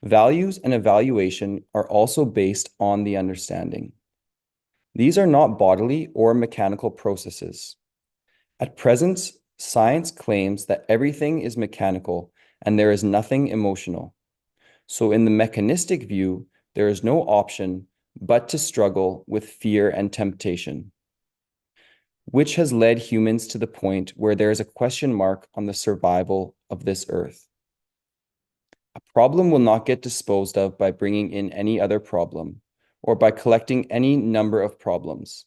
Values and evaluation are also based on the understanding. These are not bodily or mechanical processes. At present, science claims that everything is mechanical and there is nothing emotional. So in the mechanistic view, there is no option but to struggle with fear and temptation, which has led humans to the point where there is a question mark on the survival of this earth. A problem will not get disposed of by bringing in any other problem or by collecting any number of problems.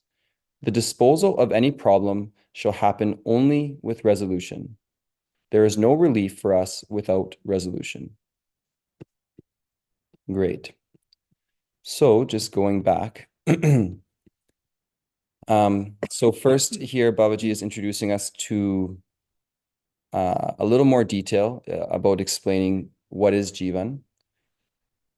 The disposal of any problem shall happen only with resolution. There is no relief for us without resolution. Great. So just going back. So first here, Babaji is introducing us to a little more detail about explaining what is Jeevan.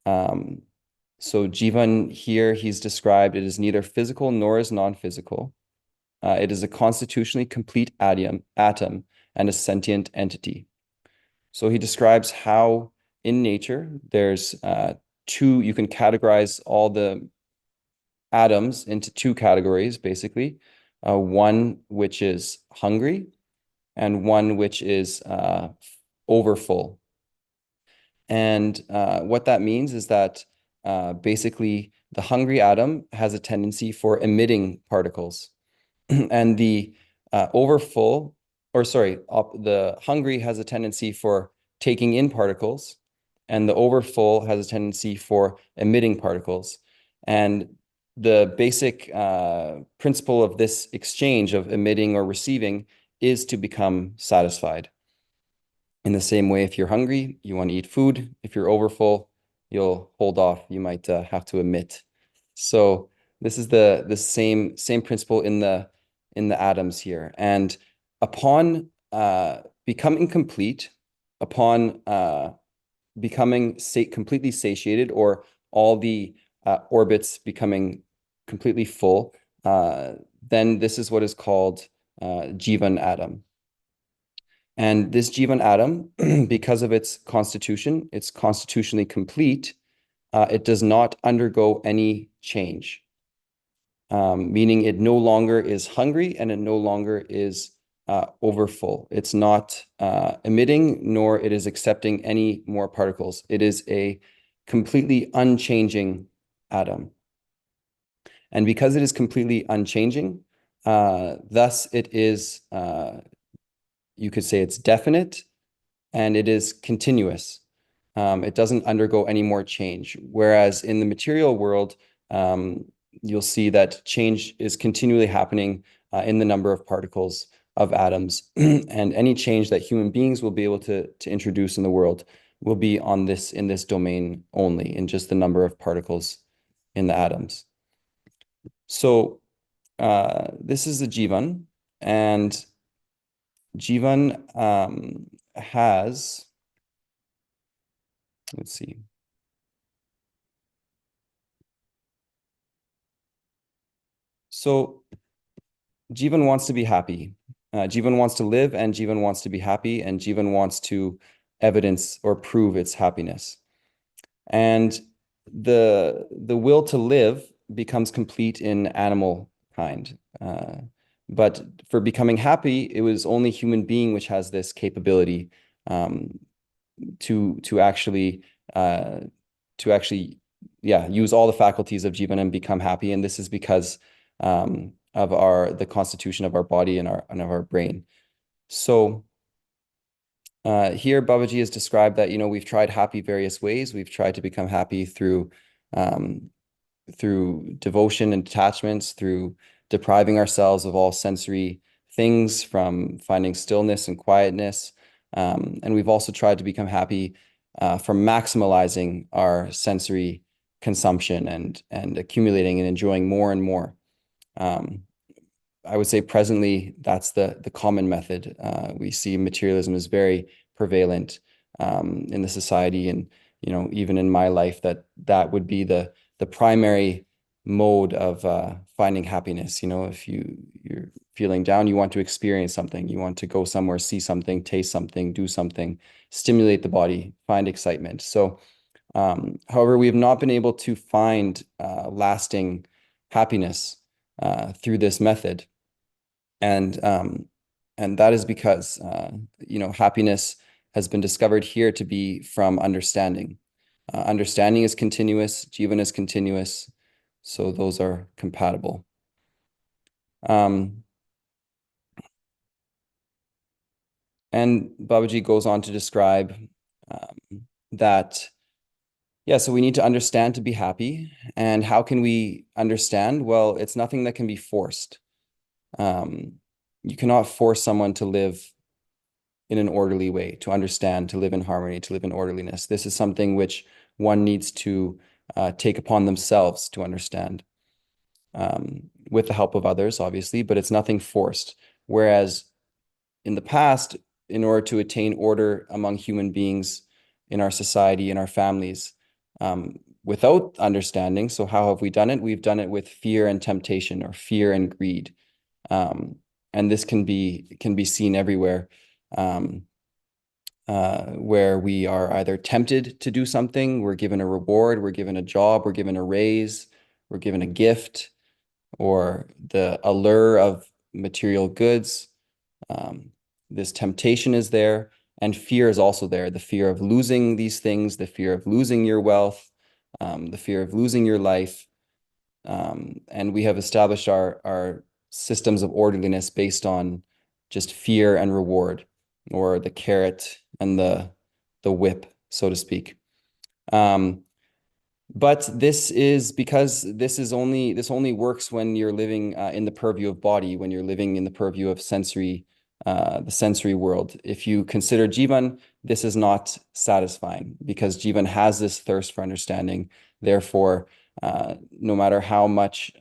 So Jeevan here, he's described, it is neither physical nor is non-physical. It is a constitutionally complete atom and a sentient entity. So he describes how in nature there's you can categorize all the atoms into two categories, basically. One which is hungry and one which is overfull. And what that means is that basically the hungry atom has a tendency for emitting particles. And the the hungry has a tendency for taking in particles, and the overfull has a tendency for emitting particles. And the basic principle of this exchange of emitting or receiving is to become satisfied. In the same way, if you're hungry, you want to eat food. If you're overfull, you'll hold off. You might have to emit. So This is the same principle in the atoms here. And upon becoming complete, upon becoming completely satiated, or all the orbits becoming completely full, then this is what is called Jeevan atom. And this Jeevan atom, because of its constitution, it's constitutionally complete. It does not undergo any change, meaning it no longer is hungry and it no longer is overfull. It's not emitting, nor it is accepting any more particles. It is a completely unchanging atom. And because it is completely unchanging, thus it is, you could say it's definite, and it is continuous. It doesn't undergo any more change. Whereas in the material world, you'll see that change is continually happening in the number of particles of atoms. And any change that human beings will be able to introduce in the world will be in this domain only, in just the number of particles in the atoms. So this is the Jeevan, and Jeevan has, let's see. So Jeevan wants to be happy. Jeevan wants to live, and Jeevan wants to be happy, and Jeevan wants to evidence or prove its happiness. And the will to live becomes complete in animal kind. But for becoming happy, it was only human being which has this capability to actually use all the faculties of Jeevan and become happy. And this is because of the constitution of our body and of our brain. So here Babaji has described that, we've tried happy various ways. We've tried to become happy through devotion and detachments, through depriving ourselves of all sensory things, from finding stillness and quietness. And we've also tried to become happy from maximalizing our sensory consumption and accumulating and enjoying more and more. I would say presently that's the common method. We see materialism is very prevalent in the society, and even in my life, that would be the primary mode of finding happiness. If you're feeling down, you want to experience something, you want to go somewhere, see something, taste something, do something, stimulate the body, find excitement. So however, we have not been able to find lasting happiness through this method. And that is because happiness has been discovered here to be from understanding. Understanding is continuous, Jeevan is continuous, so those are compatible. And Babaji goes on to describe that, so we need to understand to be happy. And how can we understand? Well, it's nothing that can be forced. You cannot force someone to live in an orderly way, to understand, to live in harmony, to live in orderliness. This is something which one needs to take upon themselves to understand, with the help of others, obviously, but it's nothing forced. Whereas in the past, in order to attain order among human beings in our society, in our families, without understanding, so how have we done it? We've done it with fear and temptation, or fear and greed. And this can be seen everywhere, where we are either tempted to do something, we're given a reward, we're given a job, we're given a raise, we're given a gift, or the allure of material goods. This temptation is there, and fear is also there. The fear of losing these things, the fear of losing your wealth, the fear of losing your life. And we have established our systems of orderliness based on just fear and reward, or the carrot and the whip, so to speak. But this is because this only works when you're living in the purview of body, when you're living in the purview of sensory, the sensory world. If you consider Jeevan, this is not satisfying, because Jeevan has this thirst for understanding. Therefore, no matter how much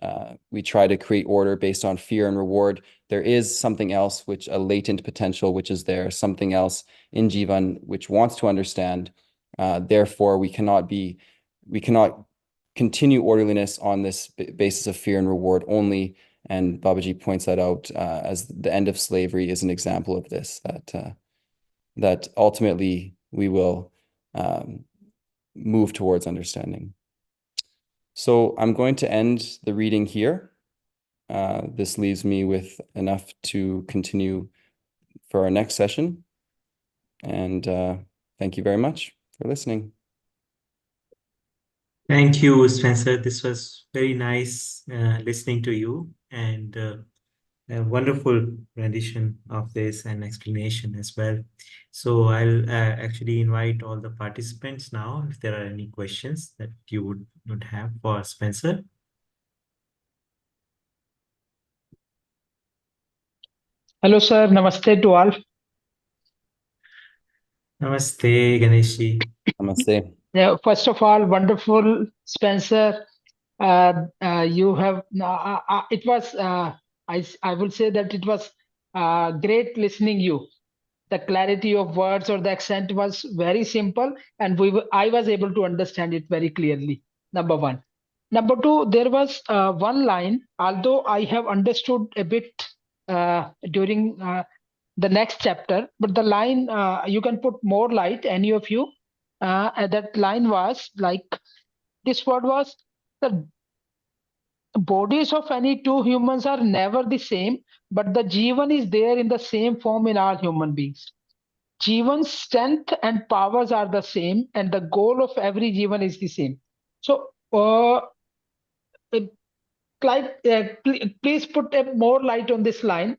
we try to create order based on fear and reward, there is something else, which a latent potential, which is there, something else in Jeevan, which wants to understand. Therefore, we cannot continue orderliness on this basis of fear and reward only. And Babaji points that out as the end of slavery is an example of this, that ultimately we will move towards understanding. So I'm going to end the reading here. This leaves me with enough to continue for our next session. And thank you very much for listening. Thank you, Spencer. This was very nice listening to you, and a wonderful rendition of this and explanation as well. So I'll actually invite all the participants now if there are any questions that you would have for Spencer. Hello, sir. Namaste to all. Namaste, Ganeshi. Namaste. Yeah, first of all, wonderful, Spencer. You have it was I will say that it was great listening you. The clarity of words or the accent was very simple, and I was able to understand it very clearly. Number one. Number two, there was one line, although I have understood a bit during the next chapter, but the line you can put more light, any of you. That line was like, this word was, the bodies of any two humans are never the same, but the Jeevan is there in the same form in all human beings. Jeevan's strength and powers are the same, and the goal of every Jeevan is the same. So, please put a more light on this line.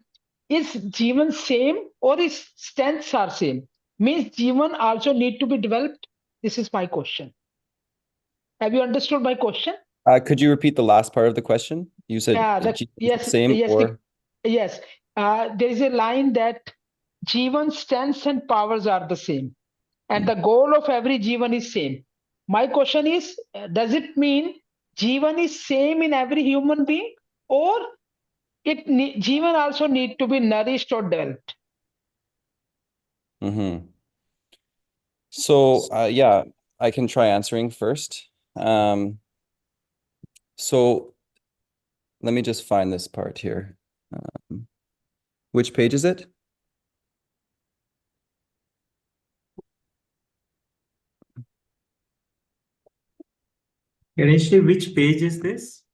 Is Jeevan same or is strengths are same? Means Jeevan also need to be developed? This is my question. Have you understood my question? Could you repeat the last part of the question? You said yes, same yes, or? Yes. There is a line that Jeevan's strengths and powers are the same, and the goal of every Jeevan is same. My question is, does it mean Jeevan is same in every human being, or Jeevan also need to be nourished or developed? Mm-hmm. So yeah, I can try answering first. So let me just find this part here. Which page is it? Ganeshi, which page is this?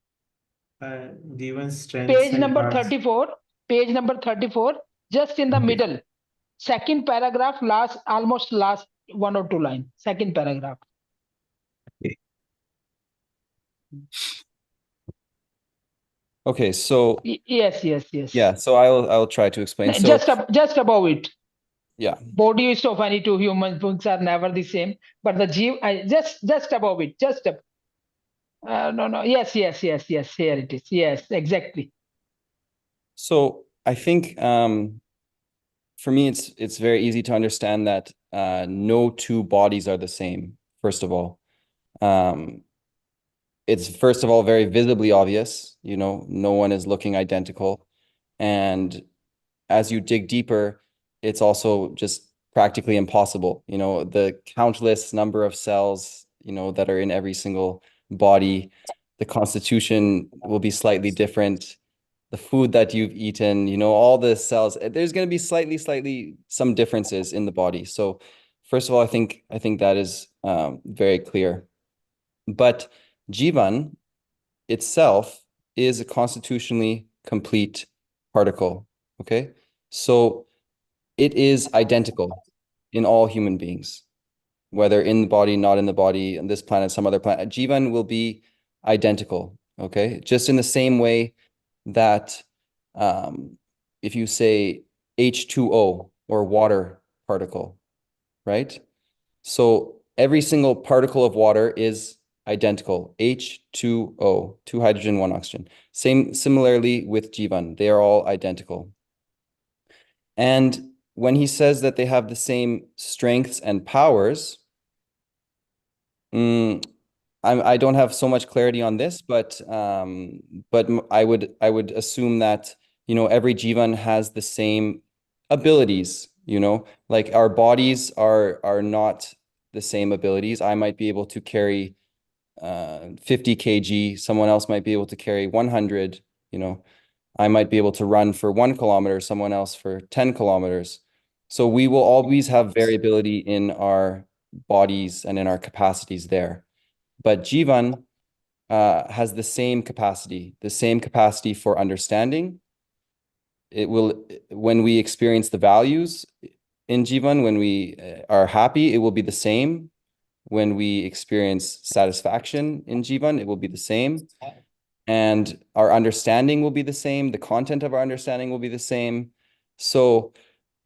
Given strengths Page and number parts. 34. Page number 34. Just in the Okay. middle. Second paragraph, almost last one or two lines. Second paragraph. Okay, so Yes. yeah, so I'll try to explain. So Just above it. yeah. Bodies of any two human beings are never the same, but the just above it. No. Yes. Here it is. Yes, exactly. So I think for me it's very easy to understand that no two bodies are the same, first of all. It's first of all very visibly obvious, no one is looking identical. And as you dig deeper, it's also just practically impossible. The countless number of cells, that are in every single body, the constitution will be slightly different. The food that you've eaten, all the cells, there's going to be slightly some differences in the body. So first of all, I think that is very clear. But Jeevan itself is a constitutionally complete particle. Okay, so it is identical in all human beings, whether in the body, not in the body, on this planet, some other planet. Jeevan will be identical. Okay, just in the same way that if you say H2O or water particle, right? So every single particle of water is identical, H2O, 2 hydrogen, 1 oxygen. Similarly with Jeevan, they are all identical. And when he says that they have the same strengths and powers, I don't have so much clarity on this, but I would assume that, you know, every Jivan has the same abilities, you know, like our bodies are not the same abilities. I might be able to carry 50 kg, someone else might be able to carry 100, you know. I might be able to run for 1 kilometer, someone else for 10 kilometers. So we will always have variability in our bodies and in our capacities there. But Jivan has the same capacity for understanding. It will, when we experience the values in Jivan, when we are happy, it will be the same. When we experience satisfaction in Jivan, it will be the same. And our understanding will be the same. The content of our understanding will be the same. So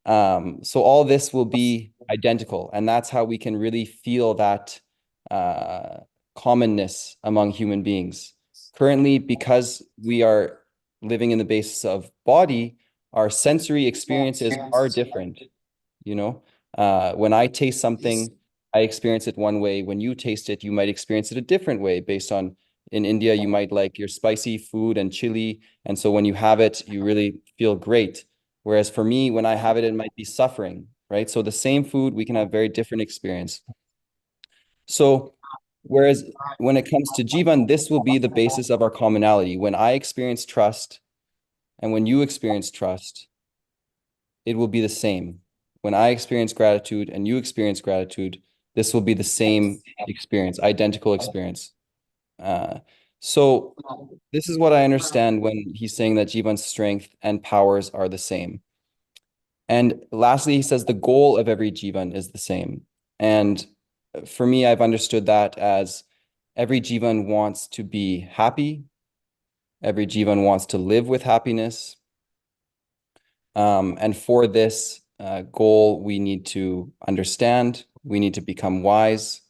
all this will be identical, and that's how we can really feel that commonness among human beings. Currently, because we are living in the basis of body, our sensory experiences are different. You know, when I taste something, I experience it one way. When you taste it, you might experience it a different way based on, in India, you might like your spicy food and chili. And so when you have it, you really feel great. Whereas for me, when I have it, it might be suffering, right? So the same food, we can have very different experience. So whereas when it comes to Jivan, this will be the basis of our commonality. When I experience trust and when you experience trust, it will be the same. When I experience gratitude and you experience gratitude, this will be the same experience, identical experience. So this is what I understand when he's saying that Jivan's strength and powers are the same. And lastly, he says the goal of every Jivan is the same. And for me, I've understood that as every Jivan wants to be happy. Every Jivan wants to live with happiness. And for this goal, we need to understand, we need to become wise.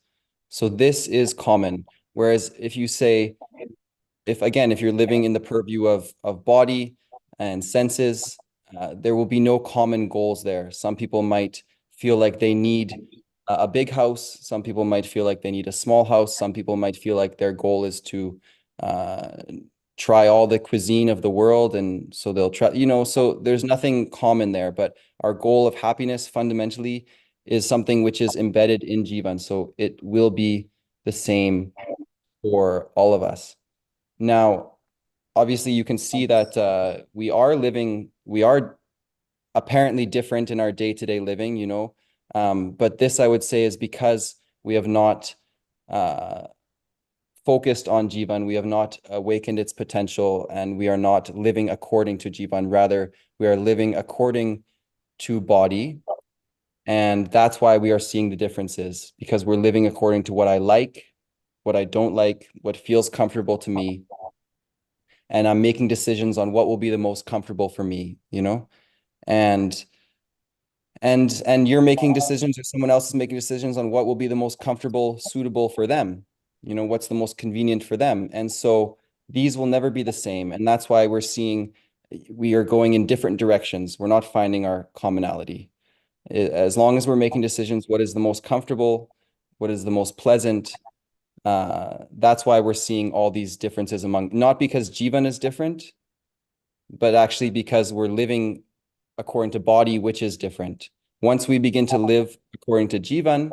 So this is common. Whereas if you say, if you're living in the purview of body and senses, there will be no common goals there. Some people might feel like they need a big house. Some people might feel like they need a small house. Some people might feel like their goal is to try all the cuisine of the world. And so they'll try, you know, so there's nothing common there. But our goal of happiness fundamentally is something which is embedded in Jivan. So it will be the same for all of us. Now, obviously, you can see that we are apparently different in our day-to-day living, you know, but this I would say is because we have not focused on Jivan, we have not awakened its potential, and we are not living according to Jivan. Rather, we are living according to body, and that's why we are seeing the differences, because we're living according to what I like, what I don't like, what feels comfortable to me. And I'm making decisions on what will be the most comfortable for me, you know, and you're making decisions, or someone else is making decisions on what will be the most comfortable, suitable for them, you know, what's the most convenient for them. And so these will never be the same. And that's why we're seeing we are going in different directions. We're not finding our commonality. As long as we're making decisions, what is the most comfortable, what is the most pleasant, that's why we're seeing all these differences among, not because Jivan is different, but actually because we're living according to body, which is different. Once we begin to live according to Jivan,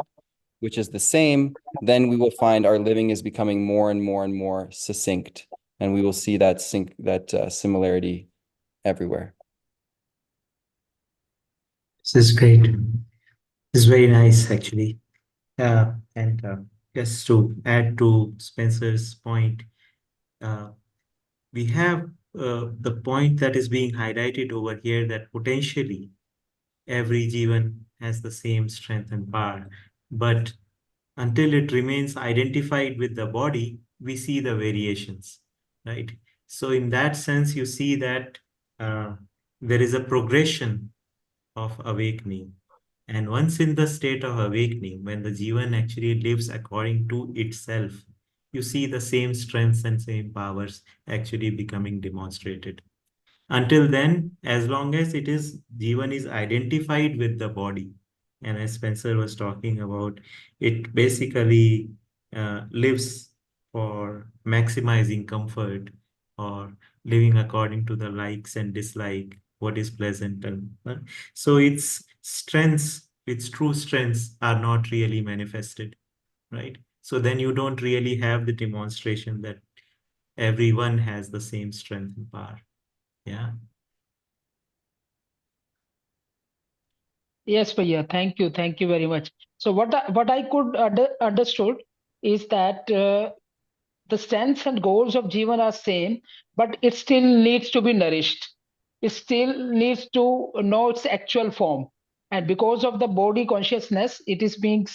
which is the same, then we will find our living is becoming more and more and more succinct, and we will see that similarity everywhere. This is great. This is very nice, actually. And just to add to Spencer's point, we have the point that is being highlighted over here, that potentially every Jivan has the same strength and power, but until it remains identified with the body, we see the variations, right? So in that sense, you see that there is a progression of awakening. And once in the state of awakening, when the Jivan actually lives according to itself, you see the same strengths and same powers actually becoming demonstrated. Until then, as long as it is Jivan is identified with the body, and as Spencer was talking about, it basically lives for maximizing comfort or living according to the likes and dislike, what is pleasant. So its true strengths are not really manifested, right? So then you don't really have the demonstration that everyone has the same strength and power. Yeah. Yes, Bhaiya. Thank you very much. So what I could understood is that the strengths and goals of Jeevan are same, but it still needs to be nourished. It still needs to know its actual form, and because of the body consciousness, it is being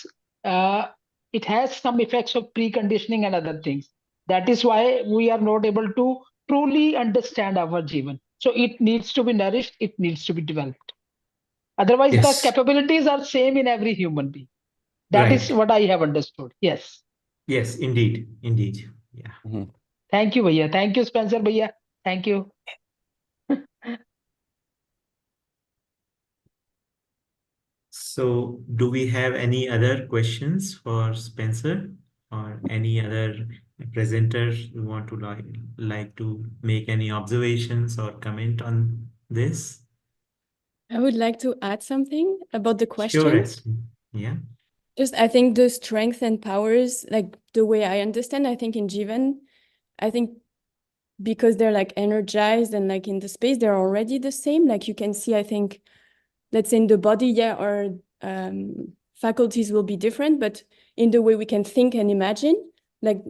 uh, it has some effects of preconditioning and other things. That is why we are not able to truly understand our Jeevan. So it needs to be nourished. It needs to be developed. Otherwise, the Yes. capabilities are same in every human being. That is Right. what I have understood. Yes. Yes, indeed. Indeed. Yeah. Mhm. Thank you, Bhaiya. Thank you, Spencer Bhaiya. Thank you. So do we have any other questions for Spencer or any other presenter who want to like to make any observations or comment on this? I would like to add something about the Sure, question. Estelle. Yeah. Just, I think the strength and powers, like the way I understand, I think in Jeevan, I think because they're like energized and like in the space, they're already the same. Like you can see, I think, let's say in the body, yeah, our faculties will be different, but in the way we can think and imagine, like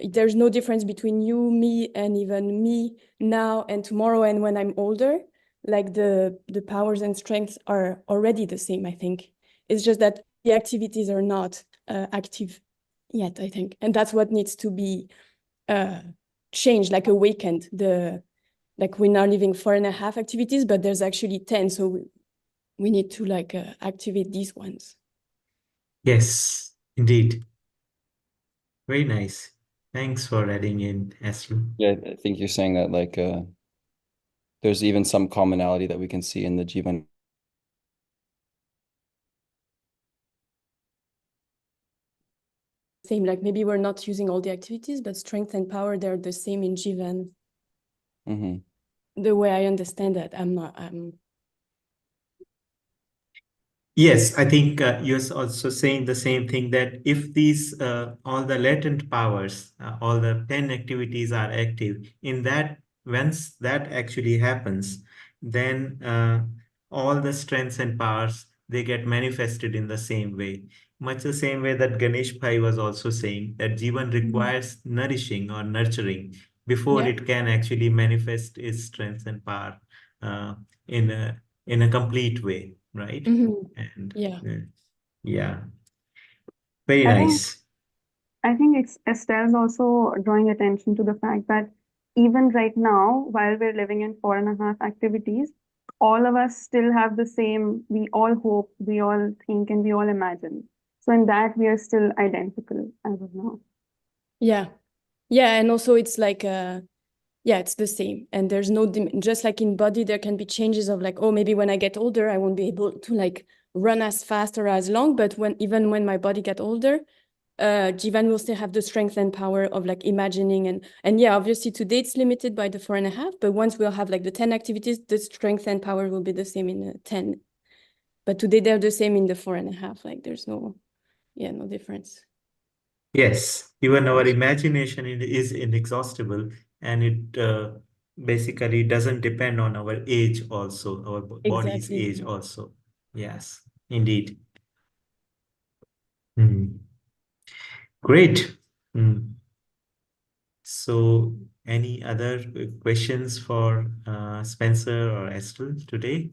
there's no difference between you, me, and even me now and tomorrow and when I'm older. Like the powers and strengths are already the same, I think. It's just that the activities are not active yet, I think. And that's what needs to be changed, like awakened. Like we're now living 4.5 activities, but there's actually 10. So we need to like activate these ones. Yes, indeed. Very nice. Thanks for adding in, Estelle. Yeah, I think you're saying that like there's even some commonality that we can see in the Jeevan. Same, like maybe we're not using all the activities, but strength and power, they're the same in Jeevan. Mm-hmm. The way I understand that, Yes, I think you're also saying the same thing, that if these all the latent powers, all the 10 activities are active, in that once that actually happens, then all the strengths and powers, they get manifested in the same way. Much the same way that Ganesh Bhai was also saying that Jivan requires nourishing or nurturing before Yeah. it can actually manifest its strengths and power uh, in a complete way, right? And Yeah. yeah, very I think nice. I think it's Estelle's also drawing attention to the fact that even right now, while we're living in 4.5 activities, all of us still have the same, we all hope, we all think, and we all imagine. So in that, we are still identical as of now. Yeah. Yeah. And also it's like, yeah, it's the same. And there's no, just like in body, there can be changes of like, oh, maybe when I get older, I won't be able to like run as fast or as long. But even when my body get older, Jeevan will still have the strength and power of like imagining and yeah, obviously today it's limited by the 4.5, but once we'll have like the 10 activities, the strength and power will be the same in the 10. But today they're the same in the 4.5. Like there's no difference. Yes, even our imagination is inexhaustible, and it basically doesn't depend on our age also, our body's Exactly. age also. Yes, indeed. Hmm. Great. Hmm. So, any other questions for Spencer or Estelle today?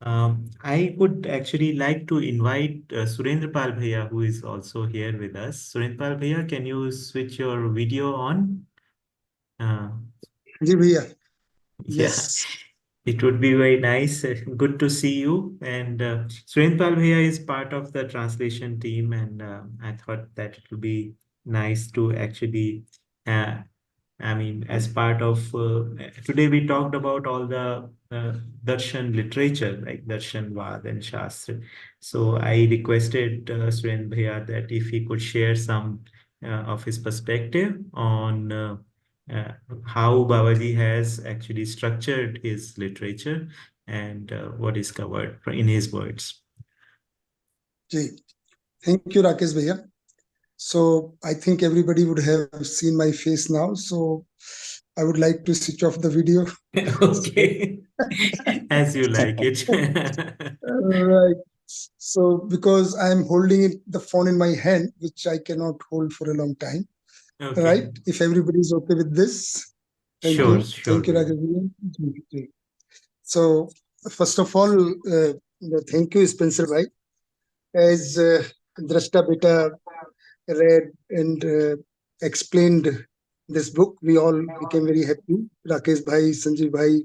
I would actually like to invite Surendra Pal Bhaiya, who is also here with us. Surendra Pal Bhaiya, can you switch your video on? Uh, जी भैया yeah, yes it would be very nice. Good to see you. And Surendra Pal Bhaiya is part of the translation team, and I thought that it would be nice to actually uh, I mean, as part of today, we talked about all the darshan literature like darshan, Vad, and Shastra. So I requested Suren Bhaiya that if he could share some of his perspective on uh, how Babaji has actually structured his literature and what is covered in his words. Thank you, Rakesh Bhaiya. So I think everybody would have seen my face now. So I would like to switch off the video. Okay, as you like it. Right. So because I'm holding the phone in my hand, which I cannot hold for a long time. Okay. Right. If everybody is okay with this. Thank Sure, you. sure. Thank you, Rakesh Bhaiya. So first of all, thank you, Spencer Bhai. As Drashta Beta read and explained this book, we all became very happy. Rakesh Bhai, Sanjeev Bhai,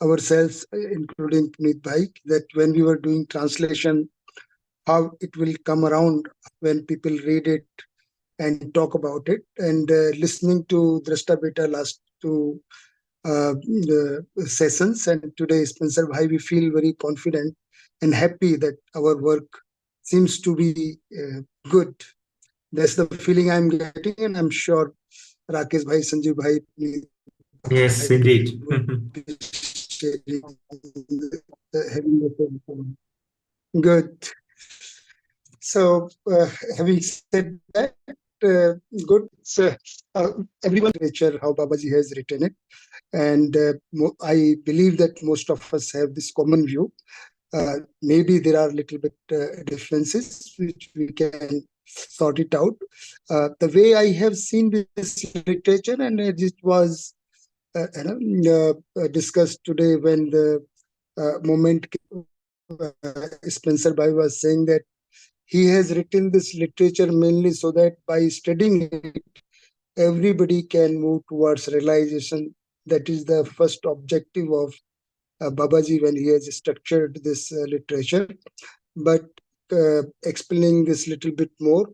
ourselves, including Puneet Bhai, that when we were doing translation, how it will come around when people read it and talk about it. And listening to Drashta Beta last two the sessions, and today Spencer Bhai, we feel very confident and happy that our work seems to be good. That's the feeling I'm getting, and I'm sure Rakesh Bhai, Sanjeev Bhai, Yes, indeed. would be sharing having the same feeling. Good. So, having said that, good. So, everyone literature, how Babaji has written it, and I believe that most of us have this common view. Maybe there are little bit differences which we can sort it out. The way I have seen this literature, and it was discussed today when the moment Spencer Bhai was saying that he has written this literature mainly so that by studying it, everybody can move towards realization. That is the first objective of Babaji when he has structured this literature. But explaining this little bit more,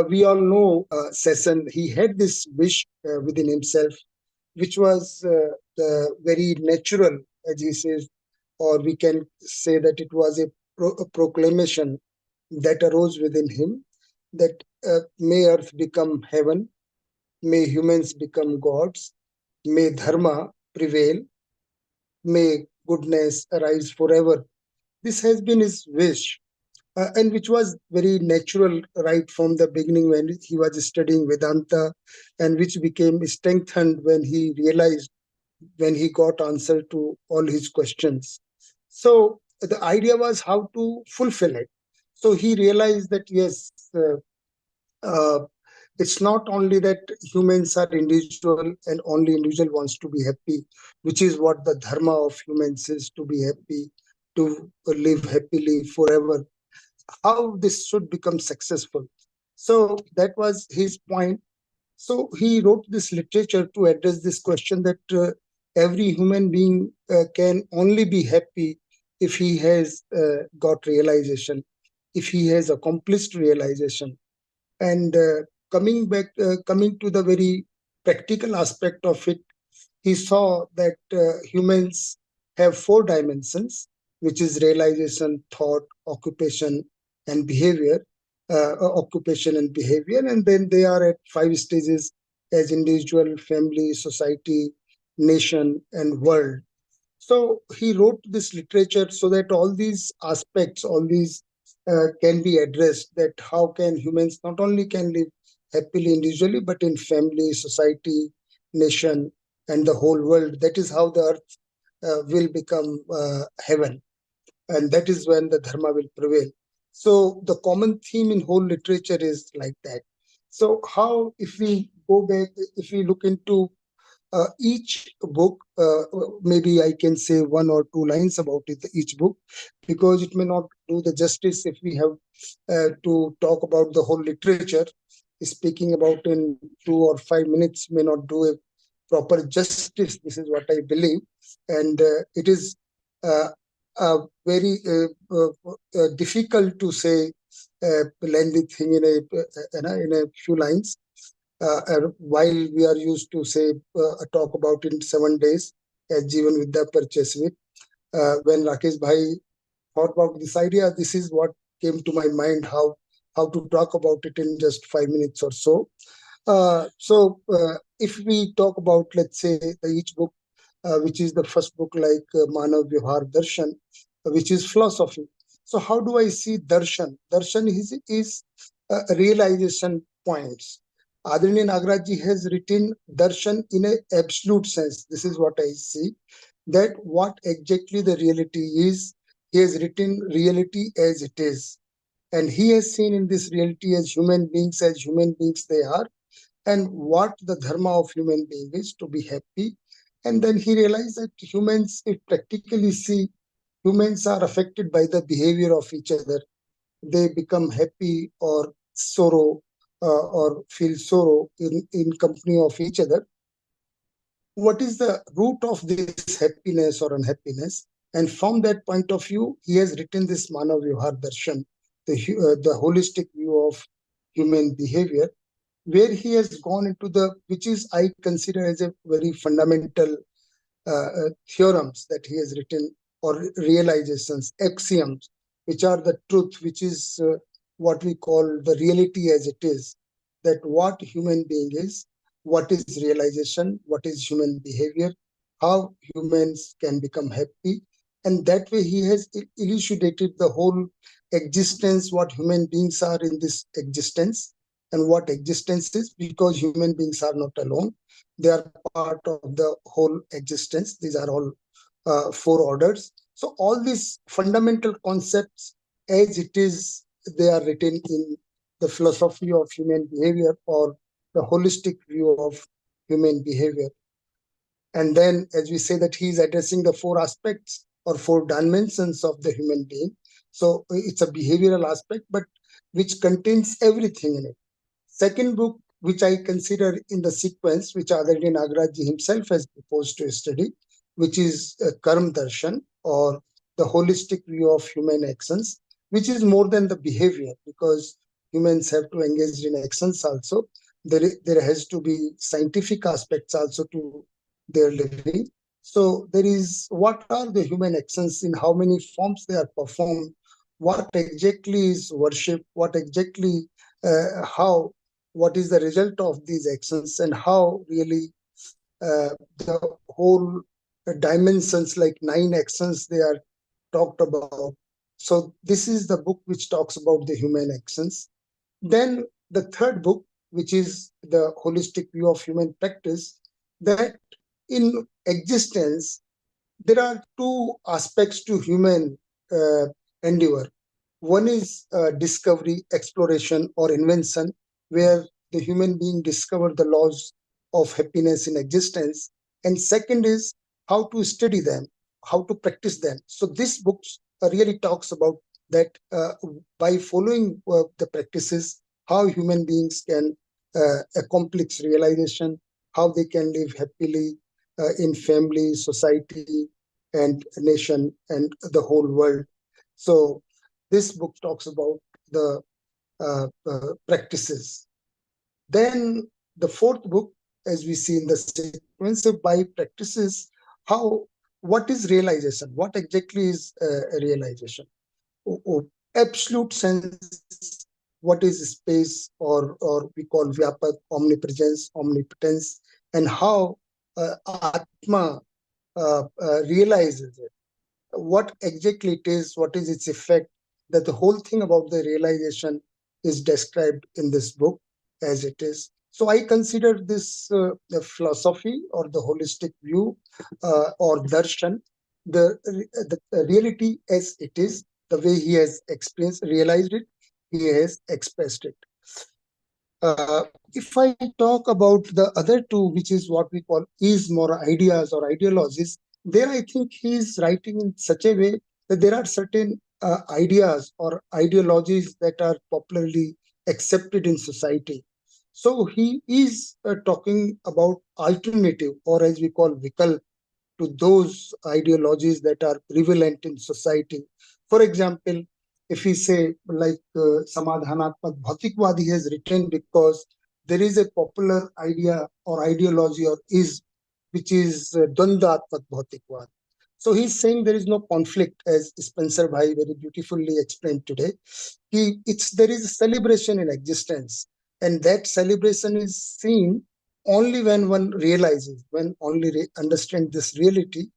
we all know Sesson, he had this wish within himself, which was very natural, as he says, or we can say that it was a proclamation that arose within him, that may earth become heaven, may humans become gods, may dharma prevail, may goodness arise forever. This has been his wish, and which was very natural right from the beginning when he was studying Vedanta, and which became strengthened when he realized, when he got answer to all his questions. So the idea was how to fulfill it. So he realized that yes, it's not only that humans are individual and only individual wants to be happy, which is what the dharma of humans is, to be happy, to live happily forever. How this should become successful. So that was his point. So he wrote this literature to address this question that every human being can only be happy if he has got realization, if he has accomplished realization. And coming to the very practical aspect of it, he saw that humans have 4 dimensions, which is realization, thought, occupation, and behavior. Occupation and behavior, and then they are at 5 stages as individual, family, society, nation, and world. So he wrote this literature so that all these aspects, all these can be addressed, that how can humans not only can live happily individually, but in family, society, nation, and the whole world. That is how the earth will become heaven. And that is when the dharma will prevail. So the common theme in whole literature is like that. So how, if we go back, if we look into each book, maybe I can say 1 or 2 lines about it, each book, because it may not do the justice if we have to talk about the whole literature. Speaking about in 2 or 5 minutes may not do a proper justice. This is what I believe. And it is very difficult to say a lengthy thing in a few lines. while we are used to say talk about in 7 days, as Jeevan Vidya Parichaya, when Rakesh Bhai thought about this idea, this is what came to my mind, how to talk about it in just 5 minutes or so. If we talk about, let's say, each book, which is the first book, like Manav Vyavhar Darshan, which is philosophy. So how do I see Darshan? Darshan is realization points. Adrinil Nagraj ji has written Darshan in an absolute sense. This is what I see, that what exactly the reality is. He has written reality as it is. And he has seen in this reality as human beings they are, and what the dharma of human being is to be happy. And then he realized that humans, if practically see, humans are affected by the behavior of each other. They become happy or sorrow, or feel sorrow in company of each other. What is the root of this happiness or unhappiness? And from that point of view, he has written this Manav Vyavhar Darshan, the holistic view of human behavior, where he has gone into which is I consider as a very fundamental theorems that he has written, or realizations, axioms, which are the truth, which is what we call the reality as it is, that what human being is, what is realization, what is human behavior, how humans can become happy. And that way he has elucidated the whole existence, what human beings are in this existence, and what existence is, because human beings are not alone. They are part of the whole existence. These are all 4 orders. So all these fundamental concepts, as it is, they are written in the philosophy of human behavior, or the holistic view of human behavior. And then, as we say, that he is addressing the 4 aspects or 4 dimensions of the human being. So it's a behavioral aspect, but which contains everything in it. Second book, which I consider in the sequence, which Adrinil Nagraj himself has proposed to study, which is Karma Darshan, or the holistic view of human actions, which is more than the behavior, because humans have to engage in actions also. There has to be scientific aspects also to their living. So there is, what are the human actions, in how many forms they are performed, what exactly is worship, what exactly, what is the result of these actions, and how really the whole dimensions, like 9 actions they are talked about. So this is the book which talks about the human actions. Then the third book, which is the holistic view of human practice, that in existence there are 2 aspects to human endeavor. One is discovery, exploration, or invention, where the human being discovered the laws of happiness in existence. And second is how to study them, how to practice them. So this book really talks about that, by following the practices, how human beings can accomplish realization, how they can live happily in family, society, and nation, and the whole world. So this book talks about the practices. Then the 4th book, as we see in the sequence of by practices, what is realization? What exactly is realization? Absolute sense, what is space, or we call Vyapak, omnipresence, omnipotence, and how Atma realizes it. What exactly it is, what is its effect, that the whole thing about the realization is described in this book as it is. So I consider this the philosophy, or the holistic view, or darshan, the reality as it is, the way he has realized it, he has expressed it. If I talk about the other 2, which is what we call ism, or ideas, or ideologies, there I think he is writing in such a way that there are certain ideas or ideologies that are popularly accepted in society. So he is talking about alternative, or as we call vikalp, to those ideologies that are prevalent in society. For example, if we say, like Samadhanatmak Bhautikvadi has written, because there is a popular idea or ideology which is Dvandatmak Bhautikvad. So he's saying there is no conflict, as Spencer Bhai very beautifully explained today. There is a celebration in existence, and that celebration is seen only when one realizes, when only understand this reality.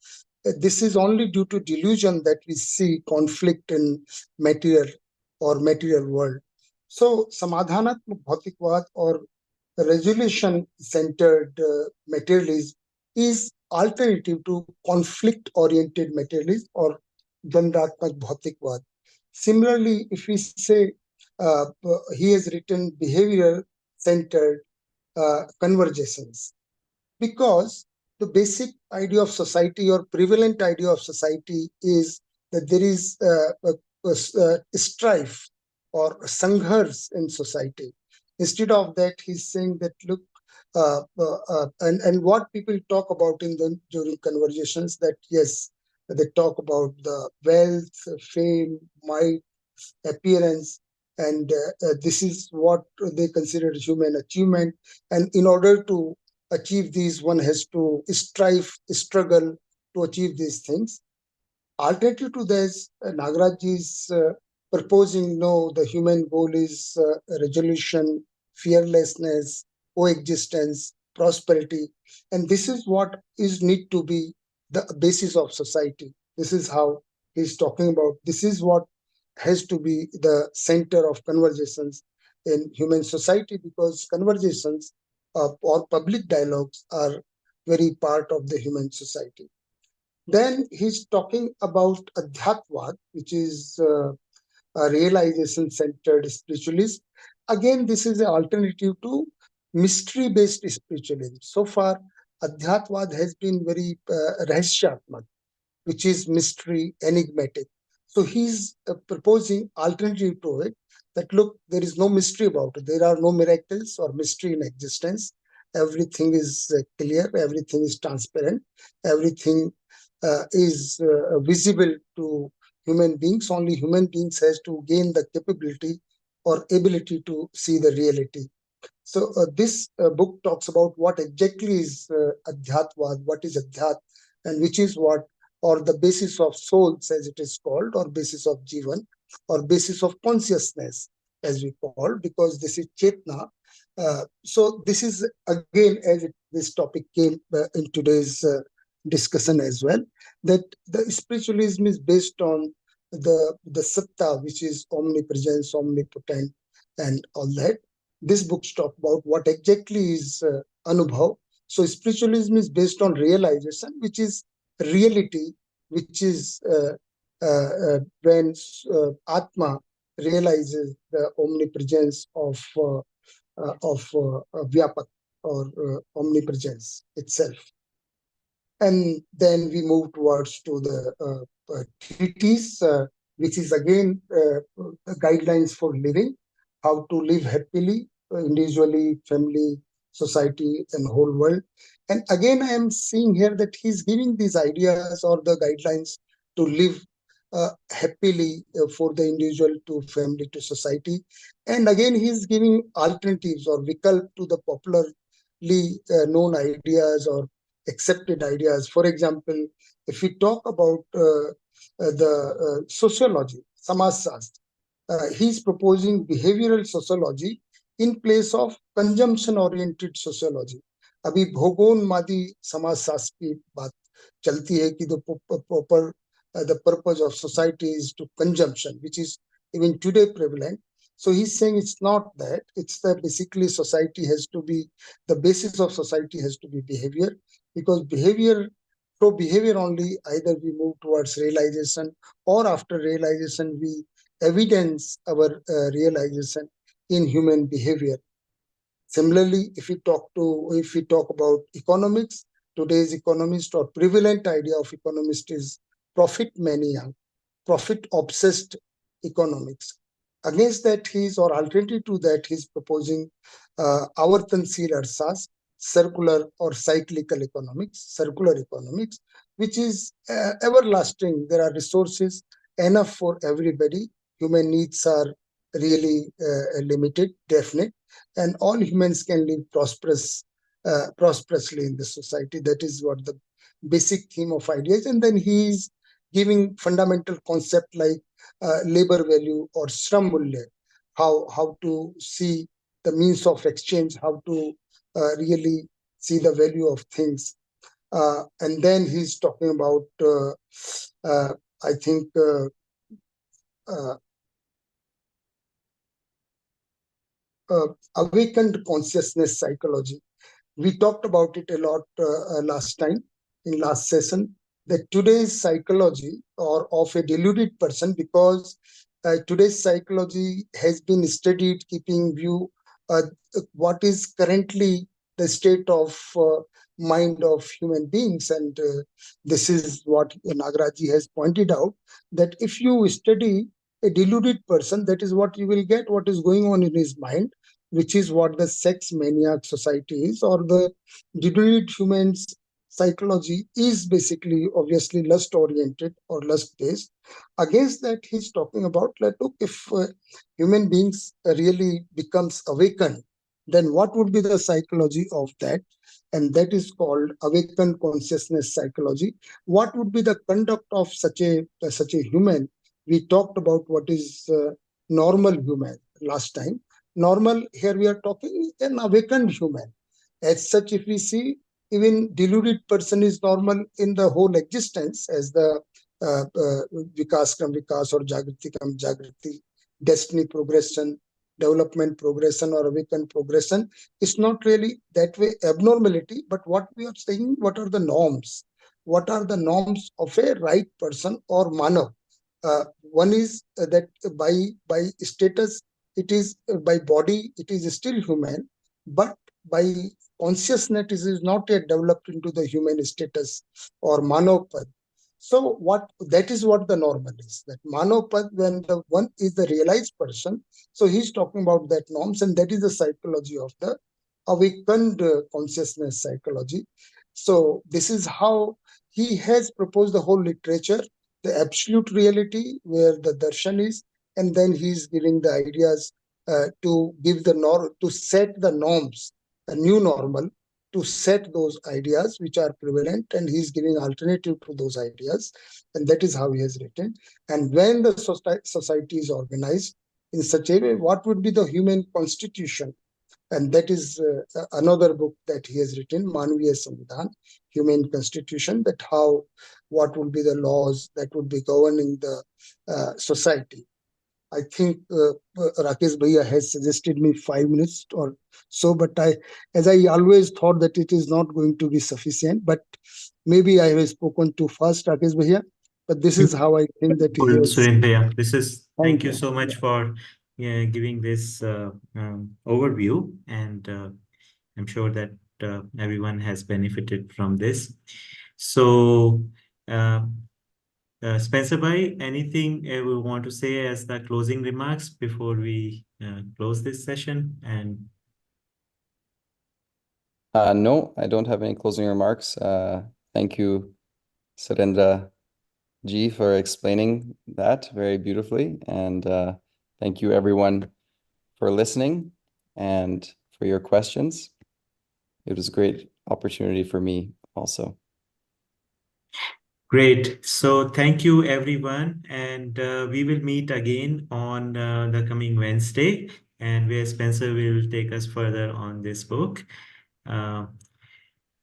This is only due to delusion that we see conflict in material or material world. So Samadhanatmak Bhautikvad or resolution-centered materialism is alternative to conflict-oriented materialism or Dvandatmak Bhautikvad. Similarly, if we say he has written behavior-centered conversations, because the basic idea of society or prevalent idea of society is that there is a strife or sanghars in society. Instead of that, he's saying that, look, and what people talk about during conversations, that yes, they talk about the wealth, fame, might, appearance, and this is what they consider human achievement. And in order to achieve these, one has to struggle to achieve these things. Alternative to this, Nagraj is proposing, no, the human goal is resolution, fearlessness, coexistence, prosperity. And this is what is need to be the basis of society. This is how he's talking about. This is what has to be the center of conversations in human society, because conversations or public dialogues are very part of the human society. Then he's talking about Adhyatvad, which is a realization-centered spiritualism. Again, this is an alternative to mystery-based spiritualism. So far, Adhyatvad has been very Rahashyatmak, which is mystery, enigmatic. So he's proposing alternative to it, that look, there is no mystery about it. There are no miracles or mystery in existence. Everything is clear, everything is transparent, everything is visible to human beings. Only human beings has to gain the capability or ability to see the reality. So this book talks about what exactly is Adhyatvad, what is Adhyat, and which is what, or the basis of souls as it is called, or basis of Jeevan, or basis of consciousness as we call, because this is Chetna. So this is again, as this topic came in today's discussion as well, that the spiritualism is based on the Satta, which is omnipresence, omnipotent, and all that. This book talk about what exactly is Anubhav. So spiritualism is based on realization, which is reality, which is when Atma realizes the omnipresence of Vyapak or omnipresence itself. And then we move towards to the treatise, which is again the guidelines for living, how to live happily, individually, family, society, and whole world. And again, I am seeing here that he's giving these ideas or the guidelines to live happily for the individual, to family, to society. And again, he's giving alternatives or vikalp to the popularly known ideas or accepted ideas. For example, if we talk about the sociology, Samajshastra, he's proposing behavioral sociology in place of consumption-oriented sociology. अभी भोगोन्मादी समाजशास्त्र की बात चलती है कि the purpose of society is to consumption, which is even today prevalent. So he's saying it's not that. It's that basically society has to be, the basis of society has to be behavior, because through behavior only, either we move towards realization, or after realization we evidence our realization in human behavior. Similarly, if we talk about economics, today's economist or prevalent idea of economist is profit mania, profit obsessed economics. Against that, or alternative to that, he's proposing avartansheel arsas, circular or cyclical economics, which is everlasting. There are resources enough for everybody. Human needs are really limited, definite, and all humans can live prosperously in the society. That is what the basic theme of ideas. And then he is giving fundamental concept like labor value or shram mulya, how to see the means of exchange, how to really see the value of things. And then he's talking about, I think, awakened consciousness psychology. We talked about it a lot last time in last session, that today's psychology or of a deluded person, because today's psychology has been studied keeping view uh, what is currently the state of mind of human beings. And this is what Nagraj has pointed out, that if you study a deluded person, that is what you will get, what is going on in his mind, which is what the sex maniac society is, or the deluded humans psychology is basically obviously lust oriented or lust based. Against that, he's talking about, like, look, if human beings really becomes awakened, then what would be the psychology of that? And that is called awakened consciousness psychology. What would be the conduct of such a human? We talked about what is normal human last time. Normal, here we are talking an awakened human. As such, if we see, even deluded person is normal in the whole existence, as the vikas kram vikas or jagriti kram jagriti, destiny progression, development progression, or awakened progression. It's not really that way abnormality, but what we are saying, what are the norms? What are the norms of a right person or manav? One is that by status, it is by body, it is still human, but by consciousness, it is not yet developed into the human status or manopad. So what that is what the normal is. That manopad, when the one is the realized person, so he's talking about that norms, and that is the psychology of the awakened consciousness psychology. So this is how he has proposed the whole literature, the absolute reality where the darshan is, and then he's giving the ideas to give the norm, to set the norms, a new normal, to set those ideas which are prevalent, and he's giving alternative to those ideas, and that is how he has written. And when the society is organized in such a way, what would be the human constitution? And that is another book that he has written, Manviya Samvidhan, Human Constitution, that how, what would be the laws that would be governing the society. I think Rakesh Bhaiya has suggested me 5 minutes or so, but as I always thought that it is not going to be sufficient, but maybe I have spoken too fast, Rakesh Bhaiya, but this is how I think that he has. Surendra, this is, thank you you. so much for giving this overview, and I'm sure that everyone has benefited from this. So, Spencer bhai, anything we want to say as the closing remarks before we close this session? And No, I don't have any closing remarks. Thank you, Surendra Ji, for explaining that very beautifully. And thank you, everyone, for listening and for your questions. It was a great opportunity for me also. great. So thank you, everyone. And we will meet again on the coming Wednesday, and where Spencer will take us further on this book.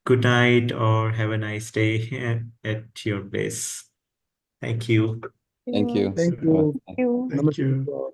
Good night, or have a nice day at your place. Thank you. Thank you. Thank you. Thank you. Thank you. Namaste.